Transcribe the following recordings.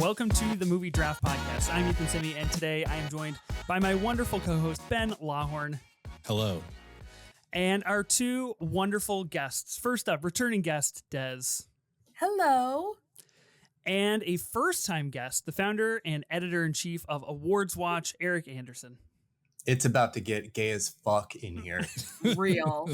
Welcome to the Movie Draft Podcast. I'm Ethan Simi, and today I am joined by my wonderful co-host, Ben Lawhorn. Hello. And our two wonderful guests. First up, returning guest, Des. Hello. And a first-time guest, the founder and editor-in-chief of AwardsWatch, Erik Anderson. It's about to get gay as fuck in here. Real.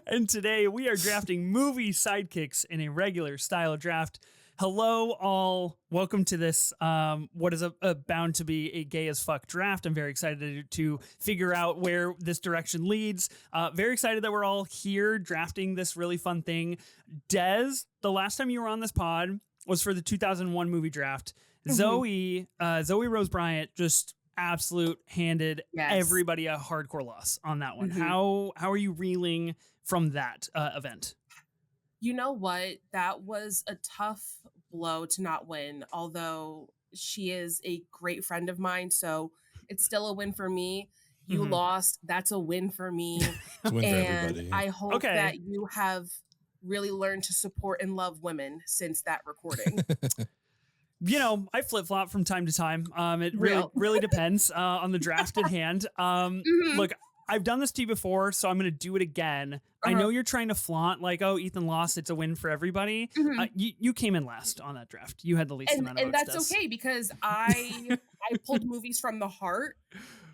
And today we are drafting movie sidekicks in a regular style draft. Hello, all. Welcome to this, what is bound to be a gay as fuck draft. I'm very excited to figure out where this direction leads. Very excited that we're all here drafting this really fun thing. Des, the last time you were on this pod was for the 2001 movie draft. Mm-hmm. Zoe Rose Bryant just absolute handed everybody a hardcore loss on that one. Mm-hmm. How are you reeling from that event? You know what? That was a tough blow to not win, although she is a great friend of mine, so it's still a win for me. You lost. That's a win for me. It's a win for everybody. I hope that you have really learned to support and love women since that recording. You know, I flip-flop from time to time. It really depends on the draft at hand. Look, I've done this to you before, so I'm going to do it again. I know you're trying to flaunt like, oh, Ethan lost. It's a win for everybody. You came in last on that draft. You had the least amount of votes. And that's okay because I pulled movies from the heart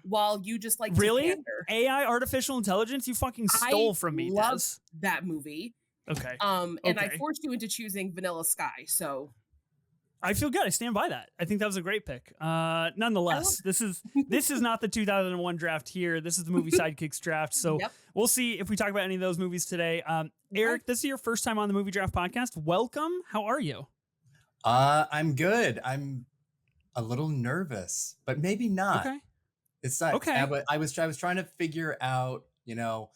while you just like really AI artificial intelligence. You fucking stole from me. Love that movie. Okay. And I forced you into choosing Vanilla Sky. So. I feel good. I stand by that. I think that was a great pick. Nonetheless, this is not the 2001 draft here. This is the movie sidekicks draft. So we'll see if we talk about any of those movies today. Erik, this is your first time on the Movie Draft Podcast. Welcome. How are you? I'm good. I'm a little nervous, but maybe not. Okay. It's not. Okay. I was trying to figure out, you know,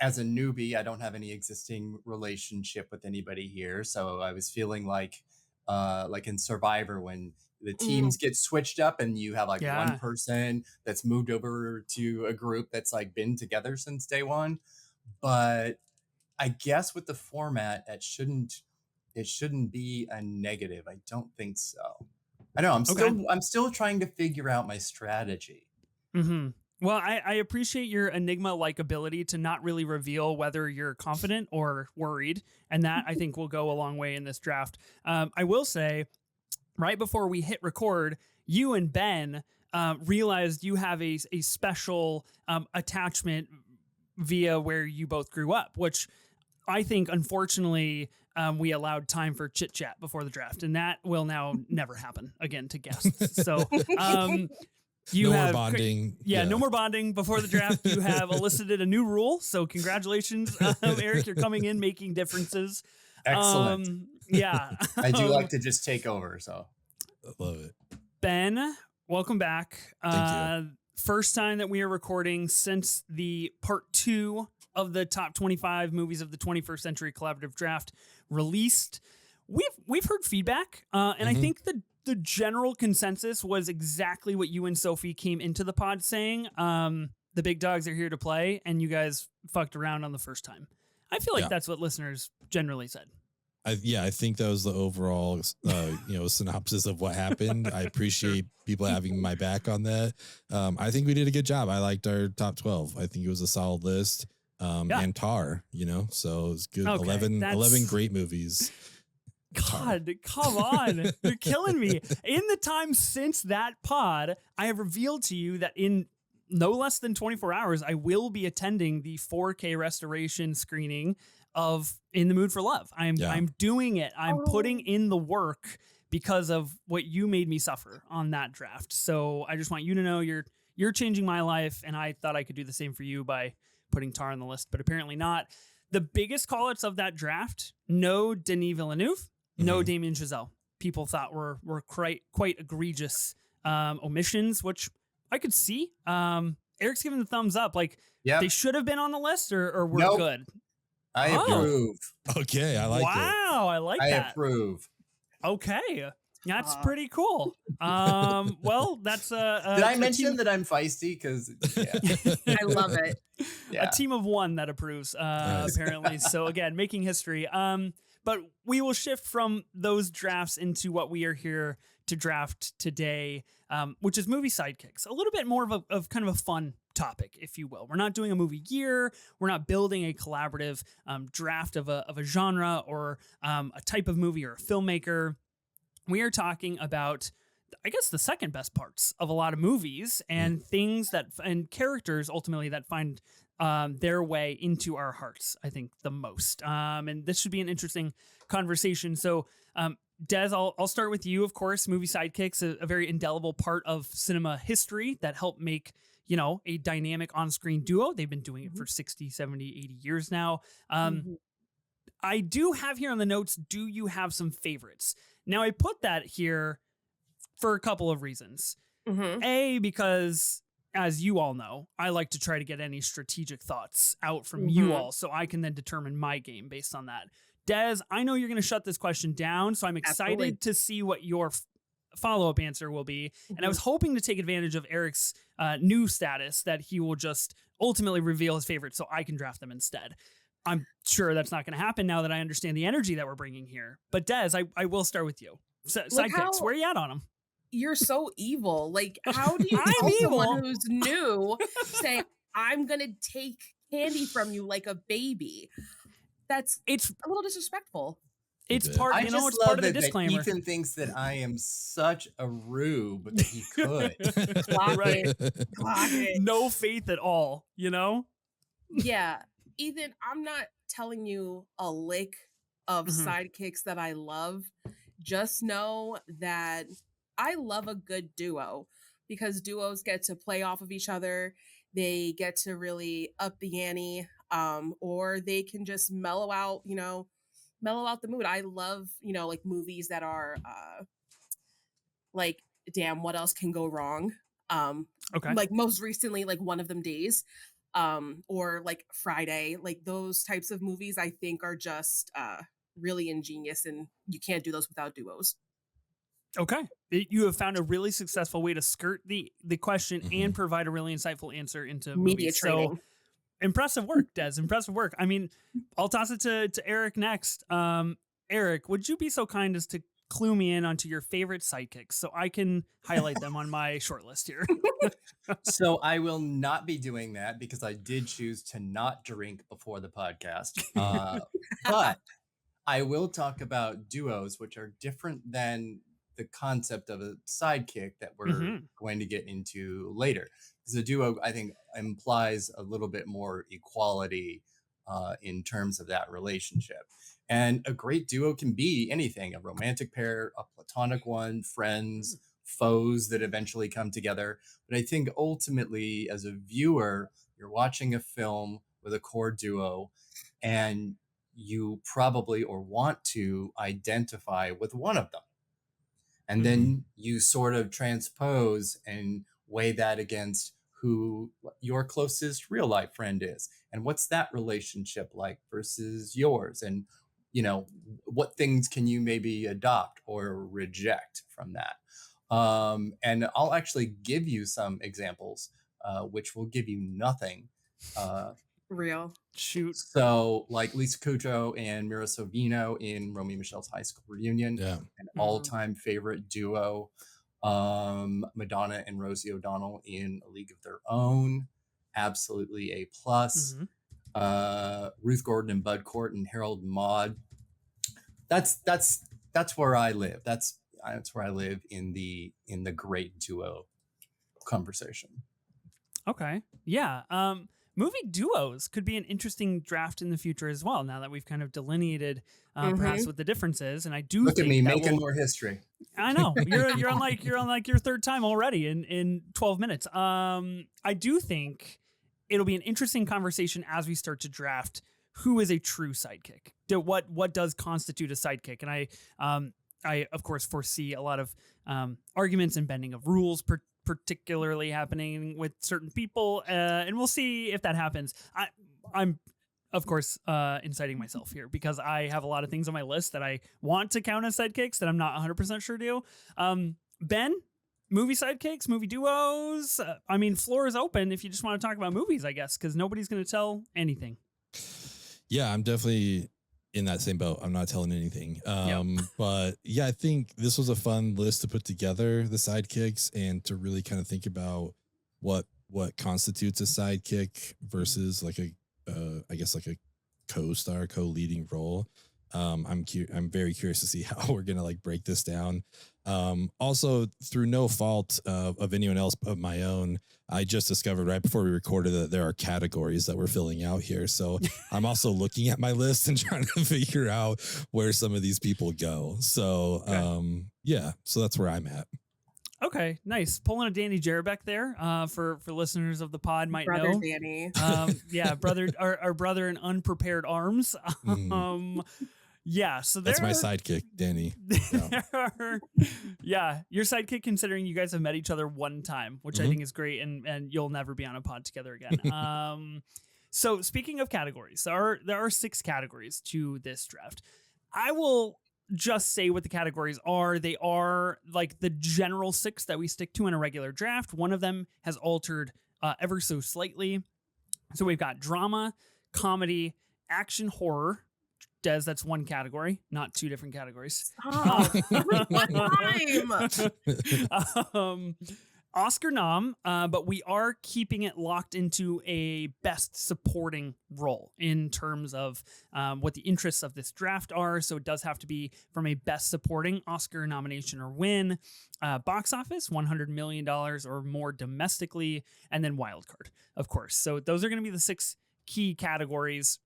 as a newbie, I don't have any existing relationship with anybody here. So I was feeling like in Survivor when the teams get switched up and you have like one person that's moved over to a group that's like been together since day one. But I guess with the format, it shouldn't be a negative. I don't think so. I know I'm still trying to figure out my strategy. Mm-hmm. Well, I appreciate your enigma-like ability to not really reveal whether you're confident or worried, and that, I think, will go a long way in this draft. I will say, right before we hit record, you and Ben realized you have a special attachment via where you both grew up, which I think, unfortunately, we allowed time for chit-chat before the draft, and that will now never happen again to guests. So... no more bonding. No more bonding before the draft. You have elicited a new rule. So congratulations, Erik. You're coming in making differences. Excellent. I do like to just take over. So I love it. Ben, welcome back. Thank you. First time that we are recording since the part 2 of the top 25 movies of the 21st century collaborative draft released. We've heard feedback, and I think the general consensus was exactly what you and Sophie came into the pod saying. The big dogs are here to play, and you guys fucked around on the first time. I feel like that's what listeners generally said. I think that was the overall, synopsis of what happened. I appreciate people having my back on that. I think we did a good job. I liked our top 12. I think it was a solid list. And Tar, so it was good. Okay, 11 great movies. God, come on. You're killing me. In the time since that pod, I have revealed to you that in no less than 24 hours, I will be attending the 4K restoration screening of In the Mood for Love. I'm doing it. I'm putting in the work because of what you made me suffer on that draft. So I just want you to know you're changing my life, and I thought I could do the same for you by putting Tar on the list, but apparently not. The biggest call-outs of that draft, no Denis Villeneuve. No Damien Chazelle. People thought were quite egregious omissions, which I could see. Erik's giving the thumbs up. Like they should have been on the list, or we're good. I approve. Okay, I like it. Wow, I like that. I approve. Okay, that's pretty cool. Well, that's Did I mention that I'm feisty? Because I love it. A team of one that approves, apparently. So again, making history. But we will shift from those drafts into what we are here to draft today, which is movie sidekicks. A little bit more of kind of a fun topic, if you will. We're not doing a movie year. We're not building a collaborative draft of a genre or a type of movie or a filmmaker. We are talking about, I guess, the second best parts of a lot of movies and things and characters ultimately that find their way into our hearts, I think, the most. And this should be an interesting conversation. So, Des, I'll start with you, of course. Movie sidekicks, a very indelible part of cinema history that helped make, a dynamic on-screen duo. They've been doing it for 60, 70, 80 years now. I do have here on the notes, do you have some favorites? Now, I put that here for a couple of reasons. A, because as you all know, I like to try to get any strategic thoughts out from you all so I can then determine my game based on that. Des, I know you're going to shut this question down, so I'm excited to see what your follow-up answer will be. And I was hoping to take advantage of Erik's new status that he will just ultimately reveal his favorite so I can draft them instead. I'm sure that's not going to happen now that I understand the energy that we're bringing here. But Des, I will start with you. Sidekicks, where are you at on them? You're so evil. Like, how do you tell someone who's new say, I'm going to take candy from you like a baby? It's a little disrespectful. It's part, I it's love part of the that disclaimer. Ethan thinks that I am such a rube that he could. Clock it. No faith at all, Yeah. Ethan, I'm not telling you a lick of sidekicks that I love. Just know that I love a good duo because duos get to play off of each other. They get to really up the ante, or they can just mellow out the mood. I love, like movies that are like, damn, what else can go wrong? Okay. Like most recently, like One of Them Days, or like Friday, like those types of movies I think are just really ingenious, and you can't do those without duos. Okay. You have found a really successful way to skirt the question and provide a really insightful answer into Media movies. training. So impressive work, Des. Impressive work. I mean, I'll toss it to Erik next. Erik, would you be so kind as to clue me in onto your favorite sidekicks so I can highlight them on my short list here? So I will not be doing that because I did choose to not drink before the podcast. But I will talk about duos, which are different than the concept of a sidekick that we're going to get into later. Because a duo, I think, implies a little bit more equality in terms of that relationship. And a great duo can be anything: a romantic pair, a platonic one, friends, foes that eventually come together. But I think ultimately, as a viewer, you're watching a film with a core duo, and you probably or want to identify with one of them. And then you sort of transpose and weigh that against who your closest real life friend is. And what's that relationship like versus yours? And, what things can you maybe adopt or reject from that? And I'll actually give you some examples, which will give you nothing. Real. Shoot. So like Lisa Kudrow and Mira Sorvino in Romeo and Michelle's High School Reunion, an all-time favorite duo. Madonna and Rosie O'Donnell in A League of Their Own, absolutely A+. Ruth Gordon and Bud Cort and Harold and Maude. That's where I live. That's where I live in the great duo conversation. Okay. Yeah. Movie duos could be an interesting draft in the future as well. Now that we've kind of delineated perhaps what the difference is, and I do look think at me making more history. I know you're on your third time already in 12 minutes. I do think it'll be an interesting conversation as we start to draft who is a true sidekick. What does constitute a sidekick? And I of course foresee a lot of arguments and bending of rules, particularly happening with certain people, and we'll see if that happens. I'm of course inciting myself here because I have a lot of things on my list that I want to count as sidekicks that I'm not 100% sure do. Ben, movie sidekicks, movie duos. I mean, floor is open if you just want to talk about movies, I guess, because nobody's going to tell anything. Yeah, I'm definitely in that same boat. I'm not telling anything. Yep. But yeah, I think this was a fun list to put together, the sidekicks, and to really kind of think about what constitutes a sidekick versus like a I guess like a co-star, co-leading role. I'm very curious to see how we're gonna like break this down. Also, through no fault of anyone else but my own, I just discovered right before we recorded that there are categories that we're filling out here. So I'm also looking at my list and trying to figure out where some of these people go. So yeah, so that's where I'm at. Okay, nice. Pulling a Danny Jerebeck there for listeners of the pod might Brother know. Danny. Yeah, brother, our brother in unprepared arms. Yeah, so that's my sidekick, Danny. Yeah, your sidekick, considering you guys have met each other one time, which I think is great, and you'll never be on a pod together again. So speaking of categories, there are 6 categories to this draft. I will just say what the categories are. They are like the general 6 that we stick to in a regular draft. One of them has altered ever so slightly. So we've got drama, comedy, action, horror. Des, that's one category, not 2 different categories. Stop. Oscar nom, but we are keeping it locked into a best supporting role in terms of what the interests of this draft are. So it does have to be from a best supporting Oscar nomination or win. Box office, $100 million or more domestically, and then wild card, of course. So those are going to be the 6 key categories.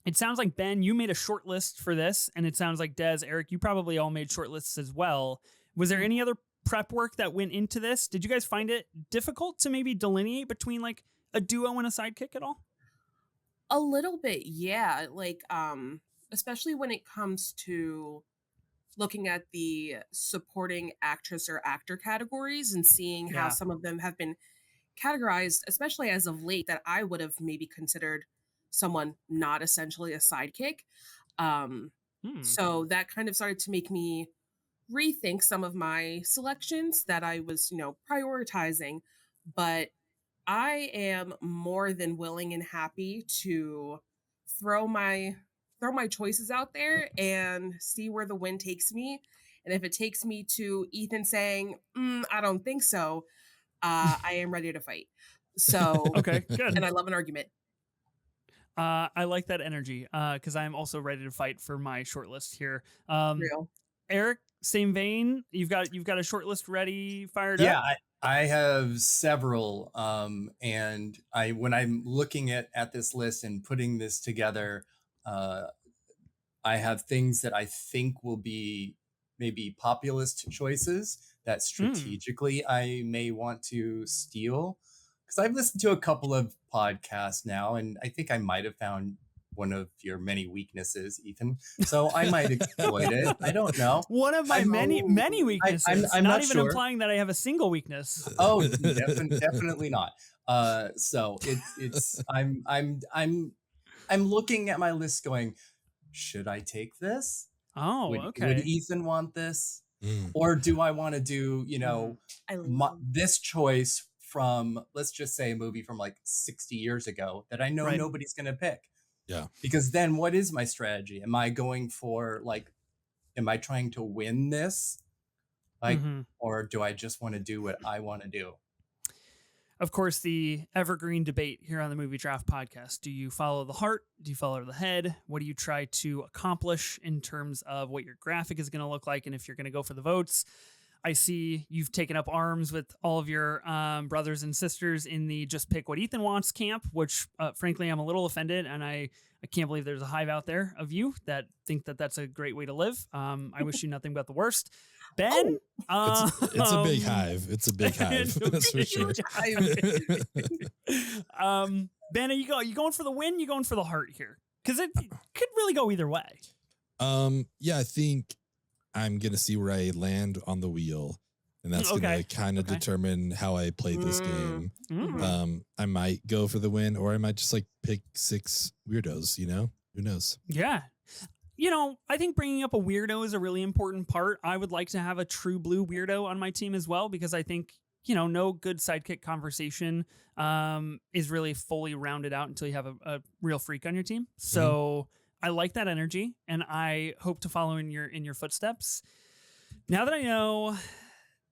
It sounds like, Ben, you made a short list for this, and it sounds like Des, Eric, you probably all made short lists as well. Was there any other prep work that went into this? Did you guys find it difficult to maybe delineate between like a duo and a sidekick at all? A little bit, yeah. Like, especially when it comes to looking at the supporting actress or actor categories and seeing how some of them have been categorized, especially as of late, that I would have maybe considered someone not essentially a sidekick. So that kind of started to make me rethink some of my selections that I was, prioritizing. But I am more than willing and happy to throw my choices out there and see where the wind takes me. And if it takes me to Ethan saying, I don't think so, I am ready to fight. So okay, good. And I love an argument. I like that energy because I'm also ready to fight for my short list here. Real. Eric, same vein. You've got a short list ready, fired up. Yeah, I have several. And when I'm looking at this list and putting this together, I have things that I think will be maybe populist choices that strategically I may want to steal. Because I've listened to a couple of podcasts now, and I think I might have found one of your many weaknesses, Ethan. So I might exploit it. I don't know. One of my many weaknesses. I'm not not even sure. Implying that I have a single weakness. Oh, definitely not. So it's I'm looking at my list, going, should I take this? Oh, okay. Would Ethan want this, or do I want to do this choice from, let's just say, a movie from like 60 years ago that I know nobody's going to pick? Yeah. Because then what is my strategy? Am I going for am I trying to win this? Or do I just want to do what I want to do? Of course, the evergreen debate here on the Movie Draft Podcast. Do you follow the heart? Do you follow the head? What do you try to accomplish in terms of what your graphic is going to look like? And if you're going to go for the votes, I see you've taken up arms with all of your brothers and sisters in the just pick what Ethan wants camp, which frankly, I'm a little offended. And I can't believe there's a hive out there of you that think that that's a great way to live. I wish you nothing but the worst. Ben, it's a big hive. It's a big hive. That's for sure. Ben, are you going for the win? You going for the heart here? Because it could really go either way. Yeah, I think I'm going to see where I land on the wheel, and that's going to kind of determine how I play this game. I might go for the win, or I might just pick 6 weirdos, who knows? Yeah. I think bringing up a weirdo is a really important part. I would like to have a true blue weirdo on my team as well, because I think, no good sidekick conversation is really fully rounded out until you have a real freak on your team. So I like that energy, and I hope to follow in your footsteps. Now that I know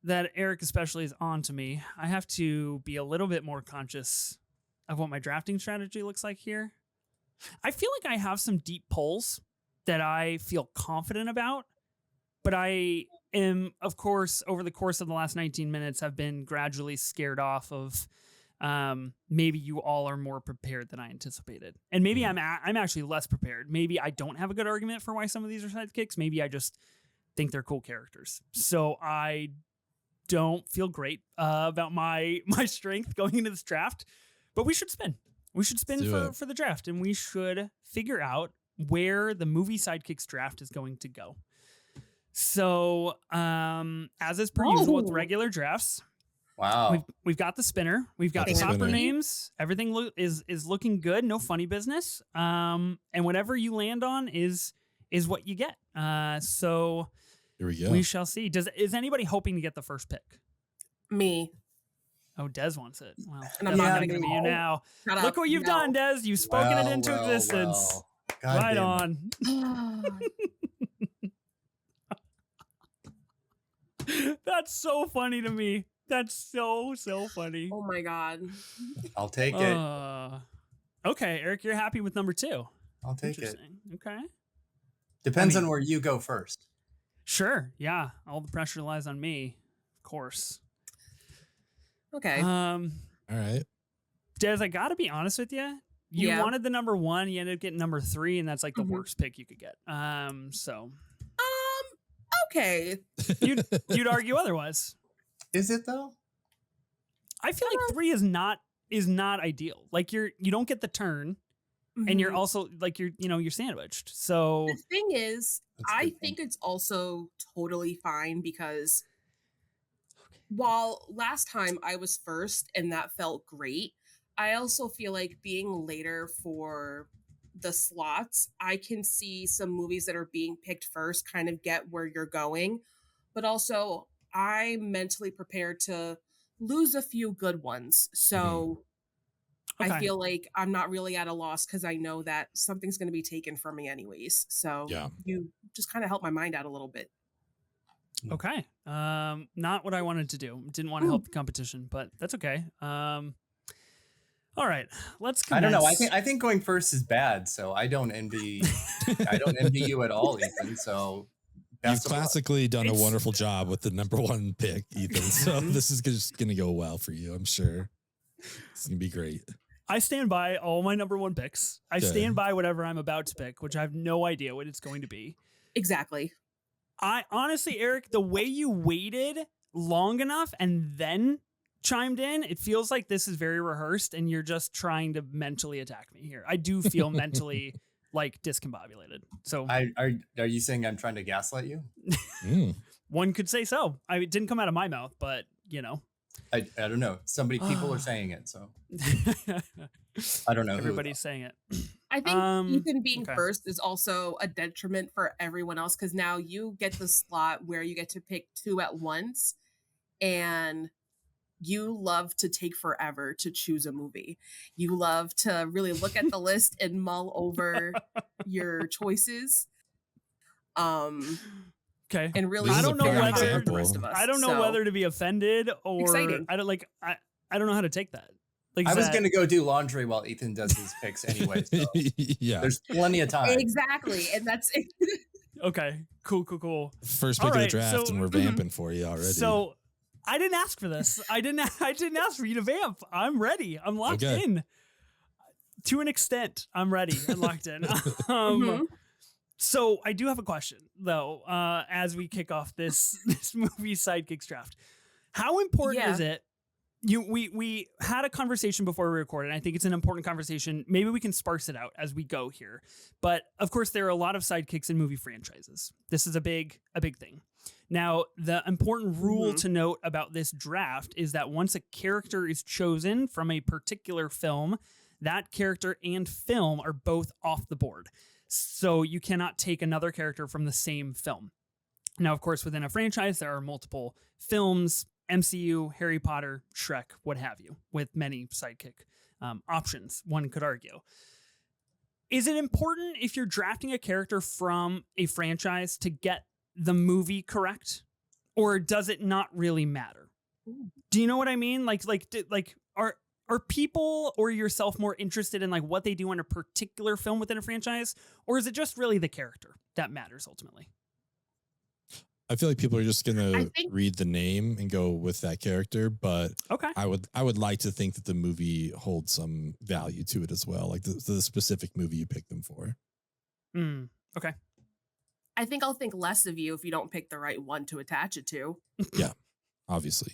that Erik especially is on to me, I have to be a little bit more conscious of what my drafting strategy looks like here. I feel like I have some deep pulls that I feel confident about, but I am, of course, over the course of the last 19 minutes, have been gradually scared off of maybe you all are more prepared than I anticipated. And maybe I'm actually less prepared. Maybe I don't have a good argument for why some of these are sidekicks. Maybe I just think they're cool characters. So I don't feel great about my strength going into this draft, but we should spin. We should spin for the draft, and we should figure out where the movie sidekicks draft is going to go. So, as is per usual with regular drafts, wow, we've got the spinner, we've got proper names. Everything is looking good. No funny business. And whatever you land on is what you get. So here we go. We shall see. Is anybody hoping to get the first pick? Me. Oh, Des wants it. Well, and I'm not going to give you now. Look what you've done, Des. You've spoken it into existence. Right on. That's so funny to me. That's so funny. Oh my God. I'll take it. Okay, Erik, you're happy with number 2. I'll take it. Okay. Depends on where you go first. Sure. Yeah. All the pressure lies on me, of course. Okay. All right. Des, I got to be honest with you. You wanted the number 1, you ended up getting number 3, and that's like the worst pick you could get. Okay. You'd argue otherwise. Is it though? I feel like 3 is not ideal. Like you don't get the turn, and you're also like you're sandwiched. So the thing is, I think it's also totally fine because while last time I was first and that felt great, I also feel like being later for the slots, I can see some movies that are being picked first kind of get where you're going, but also I'm mentally prepared to lose a few good ones. So I feel like I'm not really at a loss because I know that something's going to be taken from me anyways. So you just kind of help my mind out a little bit. Okay. Not what I wanted to do. Didn't want to help the competition, but that's okay. All right, let's commence. I don't know. I think going first is bad, so I don't envy you at all, Ethan. So you've classically done a wonderful job with the number 1 pick, Ethan. So this is just going to go well for you, I'm sure. It's going to be great. I stand by all my number 1 picks. I stand by whatever I'm about to pick, which I have no idea what it's going to be. Exactly. I honestly, Erik, the way you waited long enough and then chimed in, it feels like this is very rehearsed and you're just trying to mentally attack me here. I do feel mentally like discombobulated. So are you saying I'm trying to gaslight you? One could say so. It didn't come out of my mouth, but I don't know. People are saying it, so I don't know. Everybody's saying it. I think Ethan being first is also a detriment for everyone else because now you get the slot where you get to pick 2 at once, and you love to take forever to choose a movie. You love to really look at the list and mull over your choices. Okay. And really, I don't know whether the rest of us. I don't know whether to be offended or exciting. I don't know how to take that. Like I was going to go do laundry while Ethan does his picks anyway. So there's plenty of time. Exactly, and that's it. Okay. Cool. First pick of the draft, and we're vamping for you already. So I didn't ask for this. I didn't ask for you to vamp. I'm ready. I'm locked in. To an extent, I'm ready and locked in. So I do have a question though, as we kick off this movie sidekicks draft. How important is it? We had a conversation before we recorded. I think it's an important conversation. Maybe we can sparse it out as we go here. But of course, there are a lot of sidekicks in movie franchises. This is a big thing. Now, the important rule to note about this draft is that once a character is chosen from a particular film, that character and film are both off the board. So you cannot take another character from the same film. Now, of course, within a franchise, there are multiple films, MCU, Harry Potter, Shrek, what have you, with many sidekick options, one could argue. Is it important if you're drafting a character from a franchise to get the movie correct, or does it not really matter? Do you know what I mean? Like are people or yourself more interested in like what they do in a particular film within a franchise, or is it just really the character that matters ultimately? I feel like people are just gonna think- read the name and go with that character, but Okay. I would like to think that the movie holds some value to it as well, like the specific movie you picked them for. Okay. I think I'll think less of you if you don't pick the right one to attach it to. Yeah, obviously.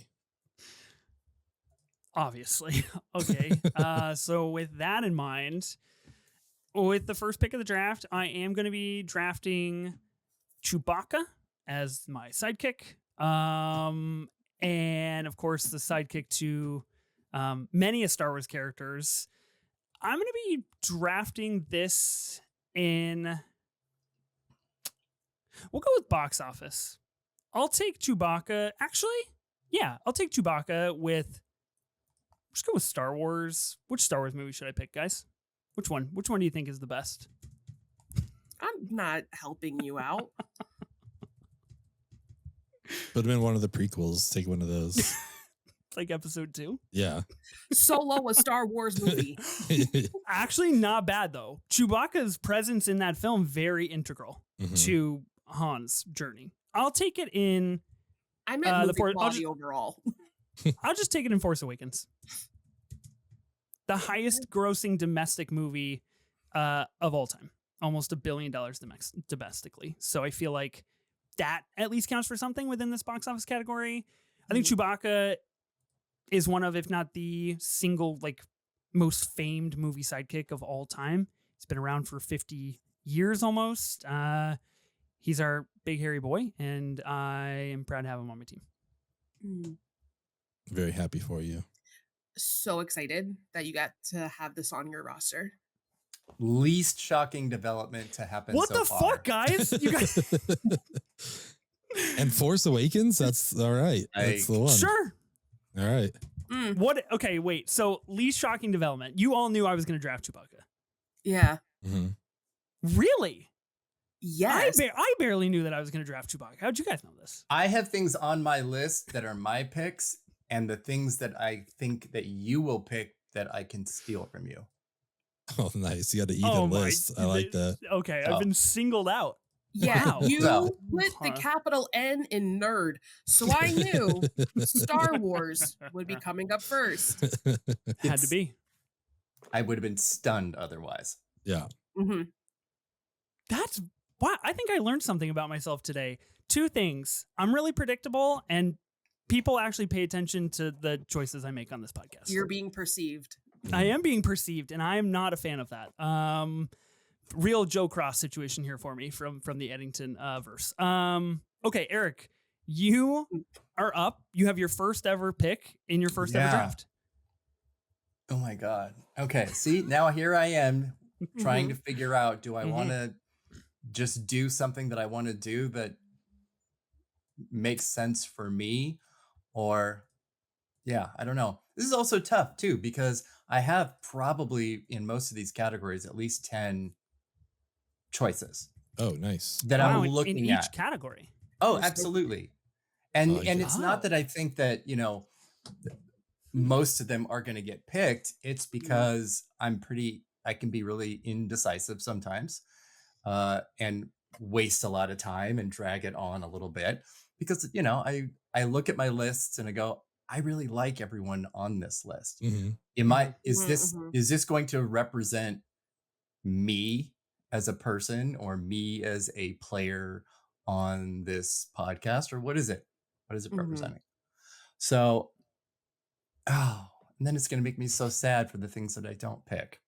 Obviously. Okay. So with that in mind, with the first pick of the draft, I am going to be drafting Chewbacca as my sidekick. And of course the sidekick to many Star Wars characters. I'm going to be drafting this in... We'll go with box office. I'll take Chewbacca. Actually, yeah, I'll take Chewbacca with... Let's go with Star Wars. Which Star Wars movie should I pick, guys? Which one? Which one do you think is the best? I'm not helping you out. Put him in one of the prequels. Take one of those. Like episode 2? Yeah. Solo, a Star Wars movie. Actually, not bad, though. Chewbacca's presence in that film, very integral Mhm. to Han's journey. I'll take it in... I meant movie I'll quality just- overall. I'll just take it in Force Awakens. The highest grossing domestic movie of all time. Almost $1 billion domestically. So I feel like that at least counts for something within this box office category. I think Chewbacca is one of, if not the single, like, most famed movie sidekick of all time. He's been around for 50 years almost. He's our big hairy boy, and I am proud to have him on my team. Very happy for you. So excited that you got to have this on your roster. Least shocking development to happen. What so the far. fuck, guys? You guys, And Force Awakens, that's all right. That's the one. sure. All right. What? Okay, wait. So least shocking development. You all knew I was going to draft Chewbacca. Yeah. Mm-hmm. Really? Yes. I barely knew that I was going to draft Chewbacca. How'd you guys know this? I have things on my list that are my picks, and the things that I think that you will pick that I can steal from you. Oh, nice. You got an even list. I like that. Okay, I've been singled out. Yeah, Wow. you So- put the capital N in nerd, so I knew Star Wars would be coming up first. Had to be. I would have been stunned otherwise. Yeah. That's wow. I think I learned something about myself today. 2 things. I'm really predictable, and people actually pay attention to the choices I make on this podcast. You're being perceived. I am being perceived, and I am not a fan of that. Real Joe Cross situation here for me from the Eddington verse. Okay, Eric, you are up. You have your first ever pick in your first ever Yeah. draft. Oh my God. Okay. See, now here I am trying to figure out, do I want to just do something that I want to do that makes sense for me? Or, yeah, I don't know. This is also tough too, because I have probably in most of these categories at least 10 choices Oh, nice. that Wow, I'm in looking each at. category. Oh, That's so- absolutely. And Oh, and yeah. it's Wow. not that I think that, most of them are going to get picked. It's because I can be really indecisive sometimes, and waste a lot of time and drag it on a little bit because, I look at my lists and I go, I really like everyone on this list. Mm-hmm. Is this going to represent me as a person or me as a player on this podcast, or what is it? What is it representing? So, and then it's going to make me so sad for the things that I don't pick.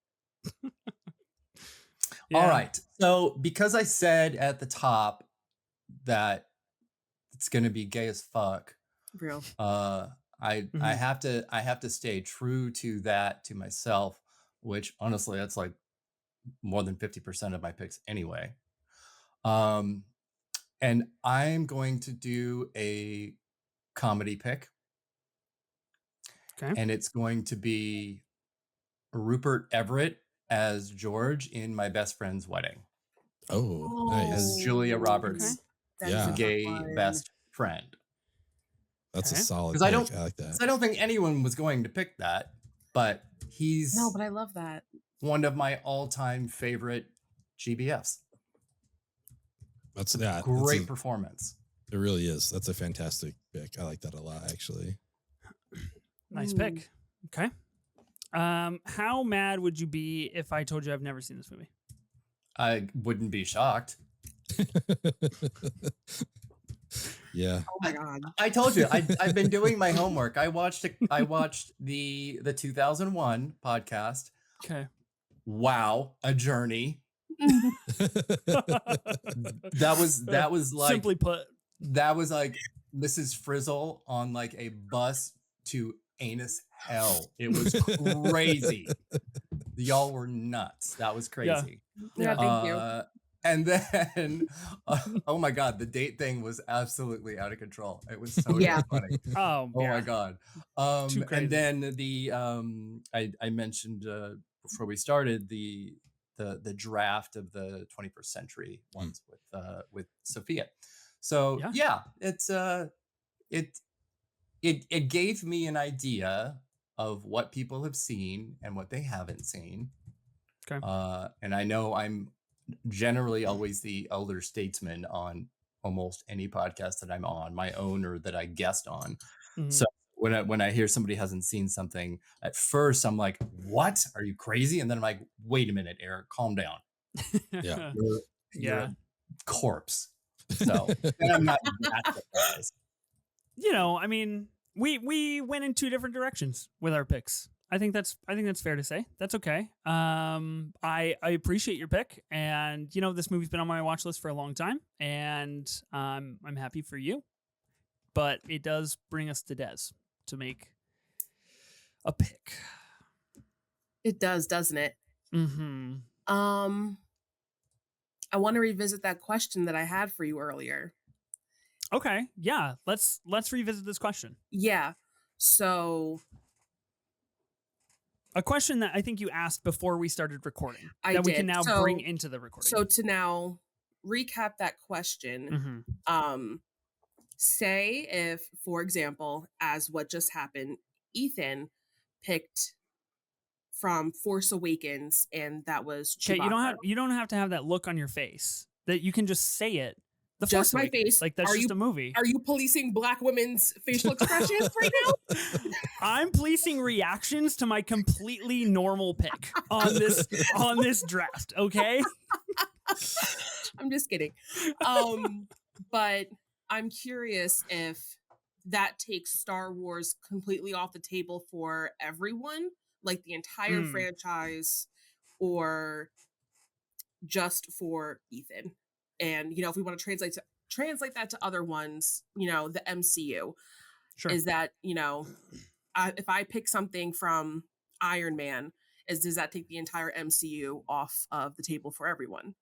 Yeah. All right. So, because I said at the top that it's going to be gay as fuck, Real. I have to stay true to that, to myself, which honestly that's like more than 50% of my picks anyway. And I'm going to do a comedy pick. Okay. And it's going to be Rupert Everett as George in My Best Friend's Wedding. Oh, As nice. Julia Roberts' That Yeah. is a good gay one. best friend. That's a Okay. solid Because pick. I like that. I don't think anyone was going to pick that, but he's No, but I love that. one of my all-time favorite GBFs. That's that. Great performance. It really is. That's a fantastic pick. I like that a lot, actually. Nice Ooh. pick. Okay. How mad would you be if I told you I've never seen this movie? I wouldn't be shocked. Yeah. Oh my god. I told you I've been doing my homework. I watched the 2001 podcast. Okay. Wow, a journey. That was like Simply put. that was like Mrs. Frizzle on like a bus to anus hell. It was crazy. Y'all were nuts. That was crazy. Yeah, thank you. And then, oh my God, the date thing was absolutely out of control. It was so Yeah. funny. Oh, Oh yeah. my God. Too crazy. And then the I mentioned before we started the draft of the 21st century ones with Sophia. So yeah, it's it gave me an idea of what people have seen and what they haven't seen. Okay. And I know I'm generally always the elder statesman on almost any podcast that I'm on, my own or that I guest on. Mhm. So when I hear somebody hasn't seen something, at first I'm like, "What? Are you crazy?" And then I'm like, "Wait a minute, Eric, calm down. Yeah. You're a corpse." So and I'm not that surprised. You know, I mean, we went in two different directions with our picks. I think that's fair to say. That's okay. I appreciate your pick, and you know, this movie's been on my watch list for a long time, and I'm happy for you. But it does bring us to Des to make a pick. It does, doesn't it? Mm-hmm. I want to revisit that question that I had for you earlier. Okay, yeah. Let's revisit this question. Yeah. So a question that I think you asked before we started recording I we did. can now So- bring into the recording. So to now recap that question, Mhm. say if, for example, as what just happened, Ethan picked from Force Awakens, and that was Okay, Chewbacca. you don't have to have that look on your face. That you can just say it. The Just Force my Awakens. face. Like that's Are just you- a movie. Are you policing Black women's facial expressions right now? I'm policing reactions to my completely normal pick on this draft. Okay. I'm just kidding. But I'm curious if that takes Star Wars completely off the table for everyone, like the entire franchise, or just for Ethan. And, you know, if we want to translate that to other ones, you know, the MCU, Sure. is that, you know, if I pick something from Iron Man, does that take the entire MCU off of the table for everyone?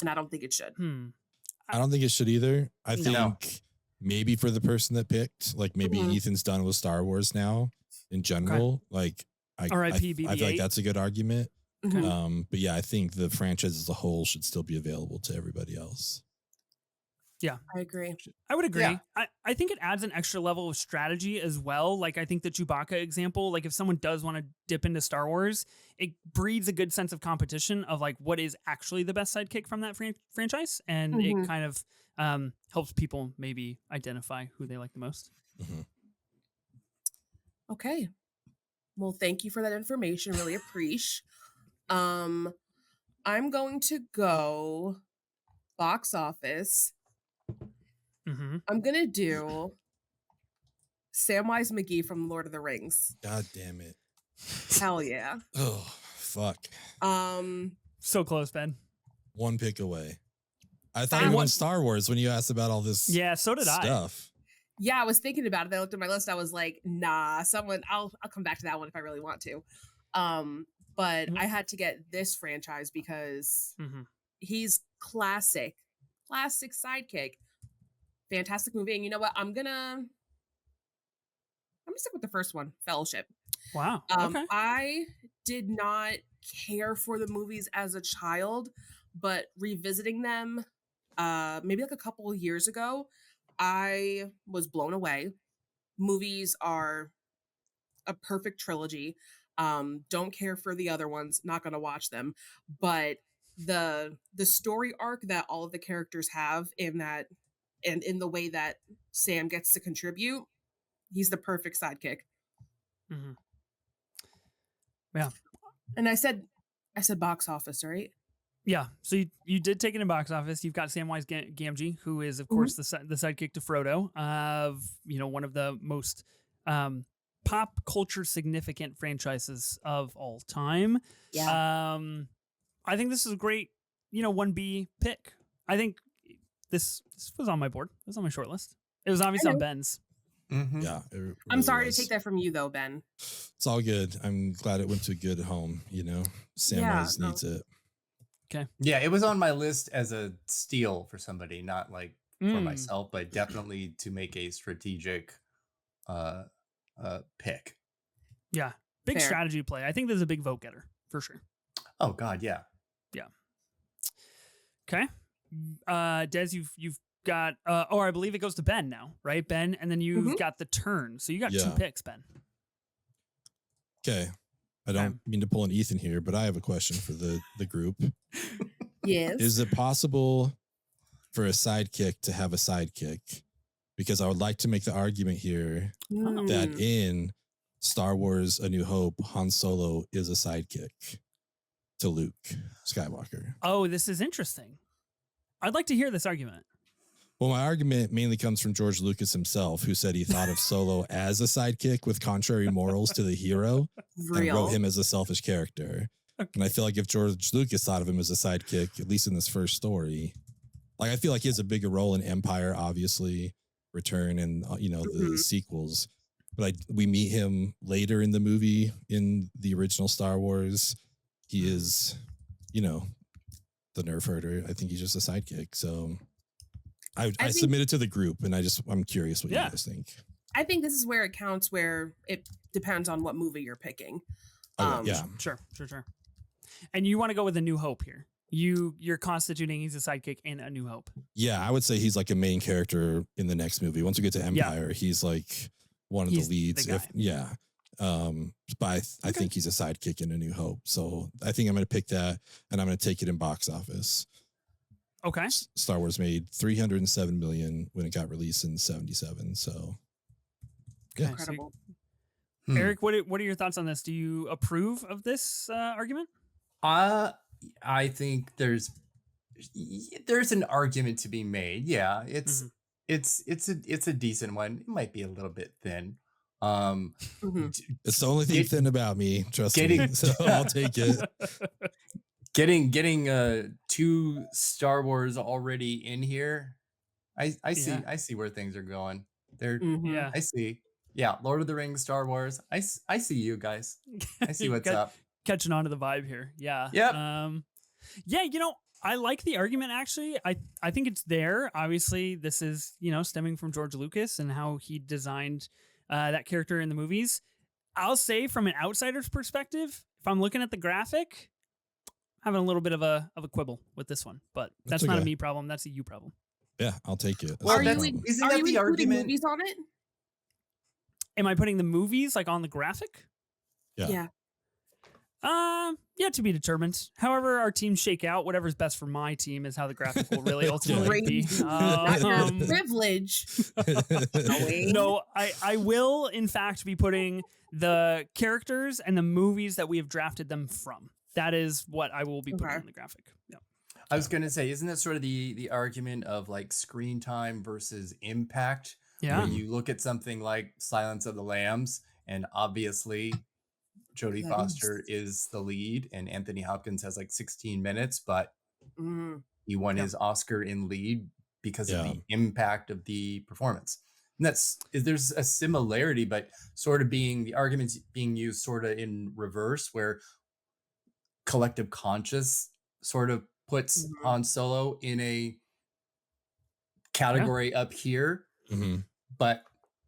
And I don't think it should. I don't think it should either. I think No. maybe for the person that picked, like maybe Mhm. Ethan's done with Star Wars now in general. Like I R.I.P. feel like BB-8. that's a good argument. Mhm. But yeah, I think the franchise as a whole should still be available to everybody else. I agree. I would agree. Yeah. I think it adds an extra level of strategy as well. Like I think the Chewbacca example, like if someone does want to dip into Star Wars, it breeds a good sense of competition of like what is actually the best sidekick from that franchise, and Mhm. it kind of helps people maybe identify who they like the most. Mhm. Okay. Well, thank you for that information. Really appreciate. I'm going to go box office. Mm-hmm. I'm going to do Samwise McGee from Lord of the Rings. God damn it. Hell yeah. Oh, fuck. So close, Ben. One pick away. I thought Fine. you won Star Wars when you asked about all this Yeah, so did I. stuff. Yeah, I was thinking about it. I looked at my list. I was like, nah, I'll come back to that one if I really want to. But I had to get this franchise because Mm-hmm. he's classic sidekick. Fantastic movie. And you know what? I'm gonna stick with the first one, Fellowship. Wow. Okay. I did not care for the movies as a child, but revisiting them maybe like a couple of years ago, I was blown away. Movies are a perfect trilogy. Don't care for the other ones, not gonna watch them. But the story arc that all of the characters have in that and in the way that Sam gets to contribute, he's the perfect sidekick. Mm-hmm. Yeah. And I said box office, right? Yeah. So you did take it in box office. You've got Samwise Gamgee, who is of course the sidekick to Frodo of one of the most pop culture significant franchises of all time. Yeah. I think this is a great 1B pick. I think this was on my board. It was on my short list. It was obviously on Ben's. Mm-hmm. Yeah. Really I'm sorry to take that from you though, Ben. It's all good. I'm glad it went to a good home. Samwise needs it. Okay. Yeah, it was on my list as a steal for somebody, not like for myself, but definitely to make a strategic pick. Yeah. Big strategy play. I think this is a big vote getter for sure. Oh God, yeah. Yeah. Okay. Des, you've got I believe it goes to Ben now, right? Ben, and then you've got the turn. So you got 2 picks, Ben. Okay. I don't mean to pull an Ethan here, but I have a question for the group. Yes. Is it possible for a sidekick to have a sidekick? Because I would like to make the argument here that in Star Wars A New Hope, Han Solo is a sidekick to Luke Skywalker. Oh, this is interesting. I'd like to hear this argument. Well, my argument mainly comes from George Lucas himself, who said he thought of Solo as a sidekick with contrary morals to the hero and wrote him as a selfish character. Okay. And I feel like if George Lucas thought of him as a sidekick, at least in this first story, like I feel like he has a bigger role in Empire, obviously, Return, and the sequels. But we meet him later in the movie in the original Star Wars. He is, the nerf herder. I think he's just a sidekick. So I submitted to the group, and I'm curious what you guys think. I think this is where it counts, where it depends on what movie you're picking. Yeah, sure. And you want to go with A New Hope here. You're constituting he's a sidekick in A New Hope. Yeah, I would say he's like a main character in the next movie. Once we get to Empire, he's like one of the leads. But I think he's a sidekick in A New Hope. So I think I'm going to pick that, and I'm going to take it in box office. Okay. Star Wars made $307 million when it got released in 1977. So yeah. Incredible. Eric, what are your thoughts on this? Do you approve of this argument? I think there's an argument to be made. Yeah, it's a decent one. It might be a little bit thin. It's the only thing thin about me. Trust me. So I'll take it. Getting 2 Star Wars already in here. I see where things are going. I see. Yeah, Lord of the Rings, Star Wars. I see you guys. I see what's up. Catching on to the vibe here. Yeah. Yep. I like the argument actually. I think it's there. Obviously, this is, stemming from George Lucas and how he designed that character in the movies. I'll say from an outsider's perspective, if I'm looking at the graphic, I'm having a little bit of a quibble with this one, but that's not a me problem. That's a you problem. Yeah, I'll take it. Are you including movies on it? Am I putting the movies like on the graphic? Yeah. Yeah, to be determined. However, our teams shake out. Whatever's best for my team is how the graphic will really ultimately be. Not your privilege. No, I will in fact be putting the characters and the movies that we have drafted them from. That is what I will be putting on the graphic. Yeah. I was gonna say, isn't that sort of the argument of like screen time versus impact? Yeah. When you look at something like Silence of the Lambs, and obviously Jodie Foster is the lead, and Anthony Hopkins has like 16 minutes, but he won his Oscar in lead because of the impact of the performance. And there's a similarity, but sort of the arguments being used sort of in reverse, where collective conscious sort of puts Han Solo in a category up here. But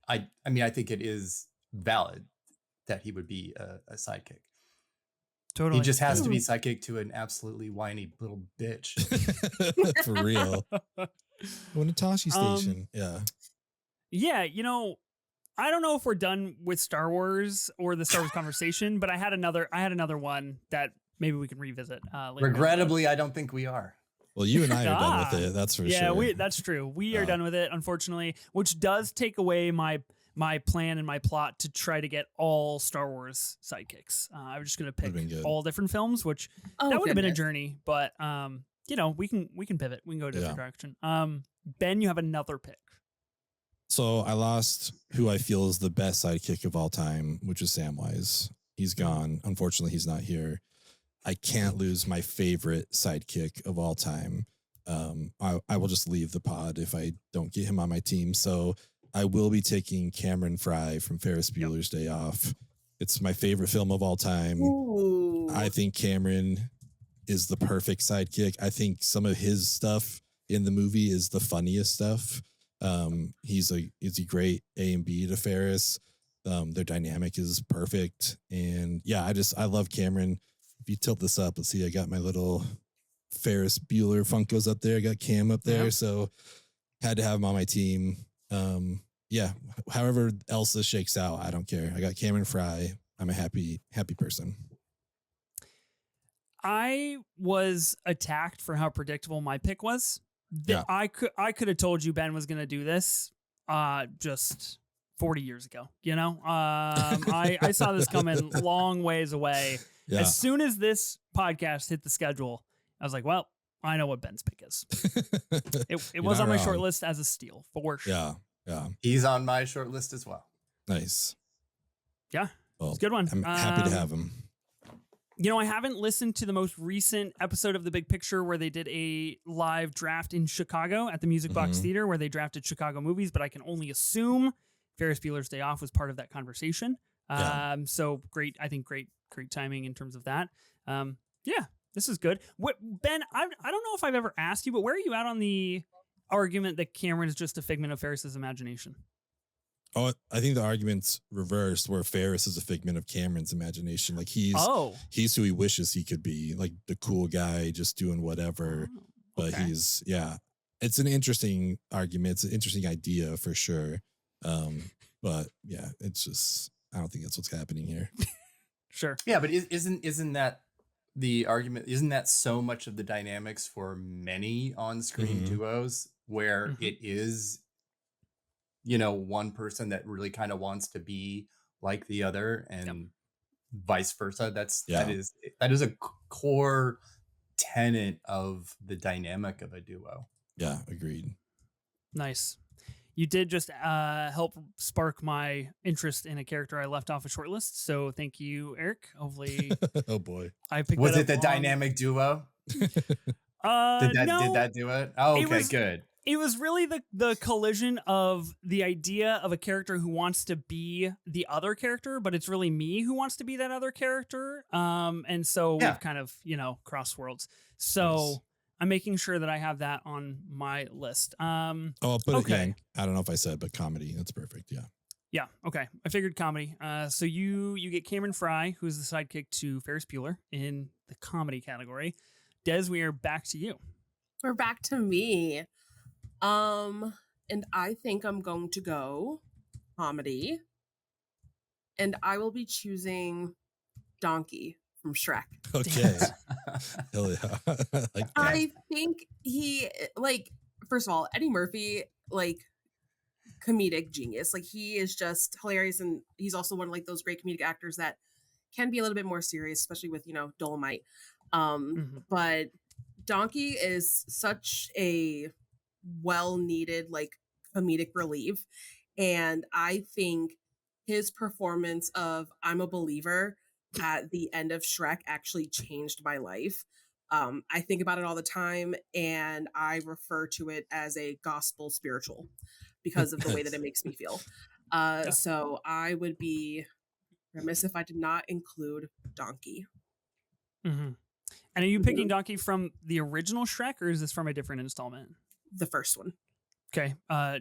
I think it is valid that he would be a sidekick. Totally. He just has to be psychic to an absolutely whiny little bitch. For real. Winatashi Station. Yeah. Yeah, I don't know if we're done with Star Wars or the Star Wars conversation, but I had another one that maybe we can revisit later. Regrettably, I don't think we are. Well, you and I are done with it. That's for sure. Yeah, that's true. We are done with it, unfortunately, which does take away my plan and my plot to try to get all Star Wars sidekicks. I was just going to pick all different films, which that would have been a journey, but we can pivot. We can go a different direction. Ben, you have another pick. So I lost who I feel is the best sidekick of all time, which is Samwise. He's gone. Unfortunately, he's not here. I can't lose my favorite sidekick of all time. I will just leave the pod if I don't get him on my team. So I will be taking Cameron Fry from Ferris Bueller's Day Off. It's my favorite film of all time. Ooh. I think Cameron is the perfect sidekick. I think some of his stuff in the movie is the funniest stuff. He's a great A and B to Ferris. Their dynamic is perfect. And yeah, I love Cameron. If you tilt this up, let's see, I got my little Ferris Bueller Funkos up there. I got Cam up there. So had to have him on my team. Yeah, however else this shakes out, I don't care. I got Cameron Fry. I'm a happy person. I was attacked for how predictable my pick was. I could have told you Ben was going to do this just 40 years ago. I saw this coming long ways away. Yeah. As soon as this podcast hit the schedule, I was like, well, I know what Ben's pick is. It was on my short list as a steal for sure. Yeah. He's on my short list as well. Nice. Yeah. Well, it's a good one. I'm happy to have him. I haven't listened to the most recent episode of The Big Picture where they did a live draft in Chicago at the Music Box Theater where they drafted Chicago movies, but I can only assume Ferris Bueller's Day Off was part of that conversation. So great timing in terms of that. This is good. Ben, I don't know if I've ever asked you, but where are you at on the argument that Cameron is just a figment of Ferris's imagination? Oh, I think the argument's reversed, where Ferris is a figment of Cameron's imagination. Like he's who he wishes he could be, like the cool guy just doing whatever. But it's an interesting argument. It's an interesting idea for sure. But yeah, it's just, I don't think that's what's happening here. Sure. Yeah, but isn't that the argument? Isn't that so much of the dynamics for many on-screen duos where it is, one person that really kind of wants to be like the other and vice versa? That is a core tenet of the dynamic of a duo. Yeah, agreed. Nice. You did just help spark my interest in a character I left off a short list. So thank you, Eric. Hopefully, oh boy, I picked. Was it the dynamic duo? Did that do it? Oh, okay, good. It was really the collision of the idea of a character who wants to be the other character, but it's really me who wants to be that other character. And so we've kind of crossed worlds. So. Nice. I'm making sure that I have that on my list. I'll put it again. I don't know if I said, but comedy. That's perfect. Yeah. Yeah. Okay. I figured comedy. So you get Cameron Fry, who's the sidekick to Ferris Bueller in the comedy category. Des, we are back to you. We're back to me. And I think I'm going to go comedy. And I will be choosing Donkey from Shrek. Okay. Hell yeah. I think first of all, Eddie Murphy, comedic genius. He is just hilarious, and he's also one of those great comedic actors that can be a little bit more serious, especially with Dolomite. But Donkey is such a well-needed comedic relief, and I think his performance of I'm a Believer at the end of Shrek actually changed my life. I think about it all the time, and I refer to it as a gospel spiritual because of the way that it makes me feel. So I would be remiss if I did not include Donkey. And are you picking Donkey from the original Shrek, or is this from a different installment? The first one. Okay.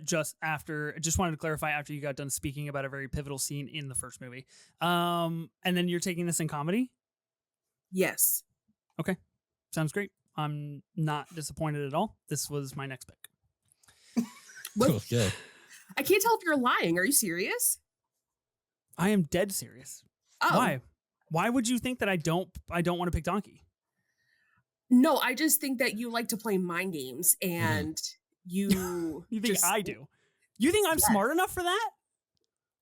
Just wanted to clarify after you got done speaking about a very pivotal scene in the first movie. And then you're taking this in comedy? Yes. Okay. Sounds great. I'm not disappointed at all. This was my next pick. What? Okay. I can't tell if you're lying. Are you serious? I am dead serious. Oh. Why? Why would you think that I don't want to pick Donkey? No, I just think that you like to play mind games and you You think just, I do? You think I'm Yes. smart enough for that?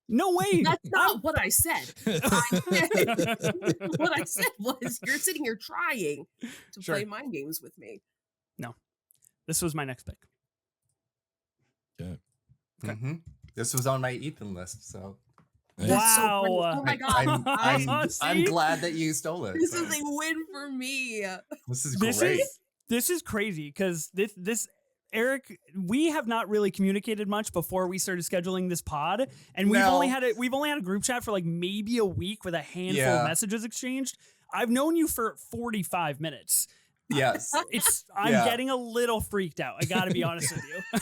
No way. That's not what I said. What I said was you're sitting here trying to Sure. play mind games with me. This was my next pick. Okay. Mm-hmm. This was on my Ethan list, so Nice. That's so funny. Wow. Oh my god. I'm See? glad that you stole it. This so. is a win for me. This is This great. is crazy because this Eric, we have not really communicated much before we started scheduling this pod, and we've No. only had a group chat for like maybe a week with a handful of Yeah. messages exchanged. I've known you for 45 minutes. Yes. I'm Yeah. getting a little freaked out. I got to be honest with you.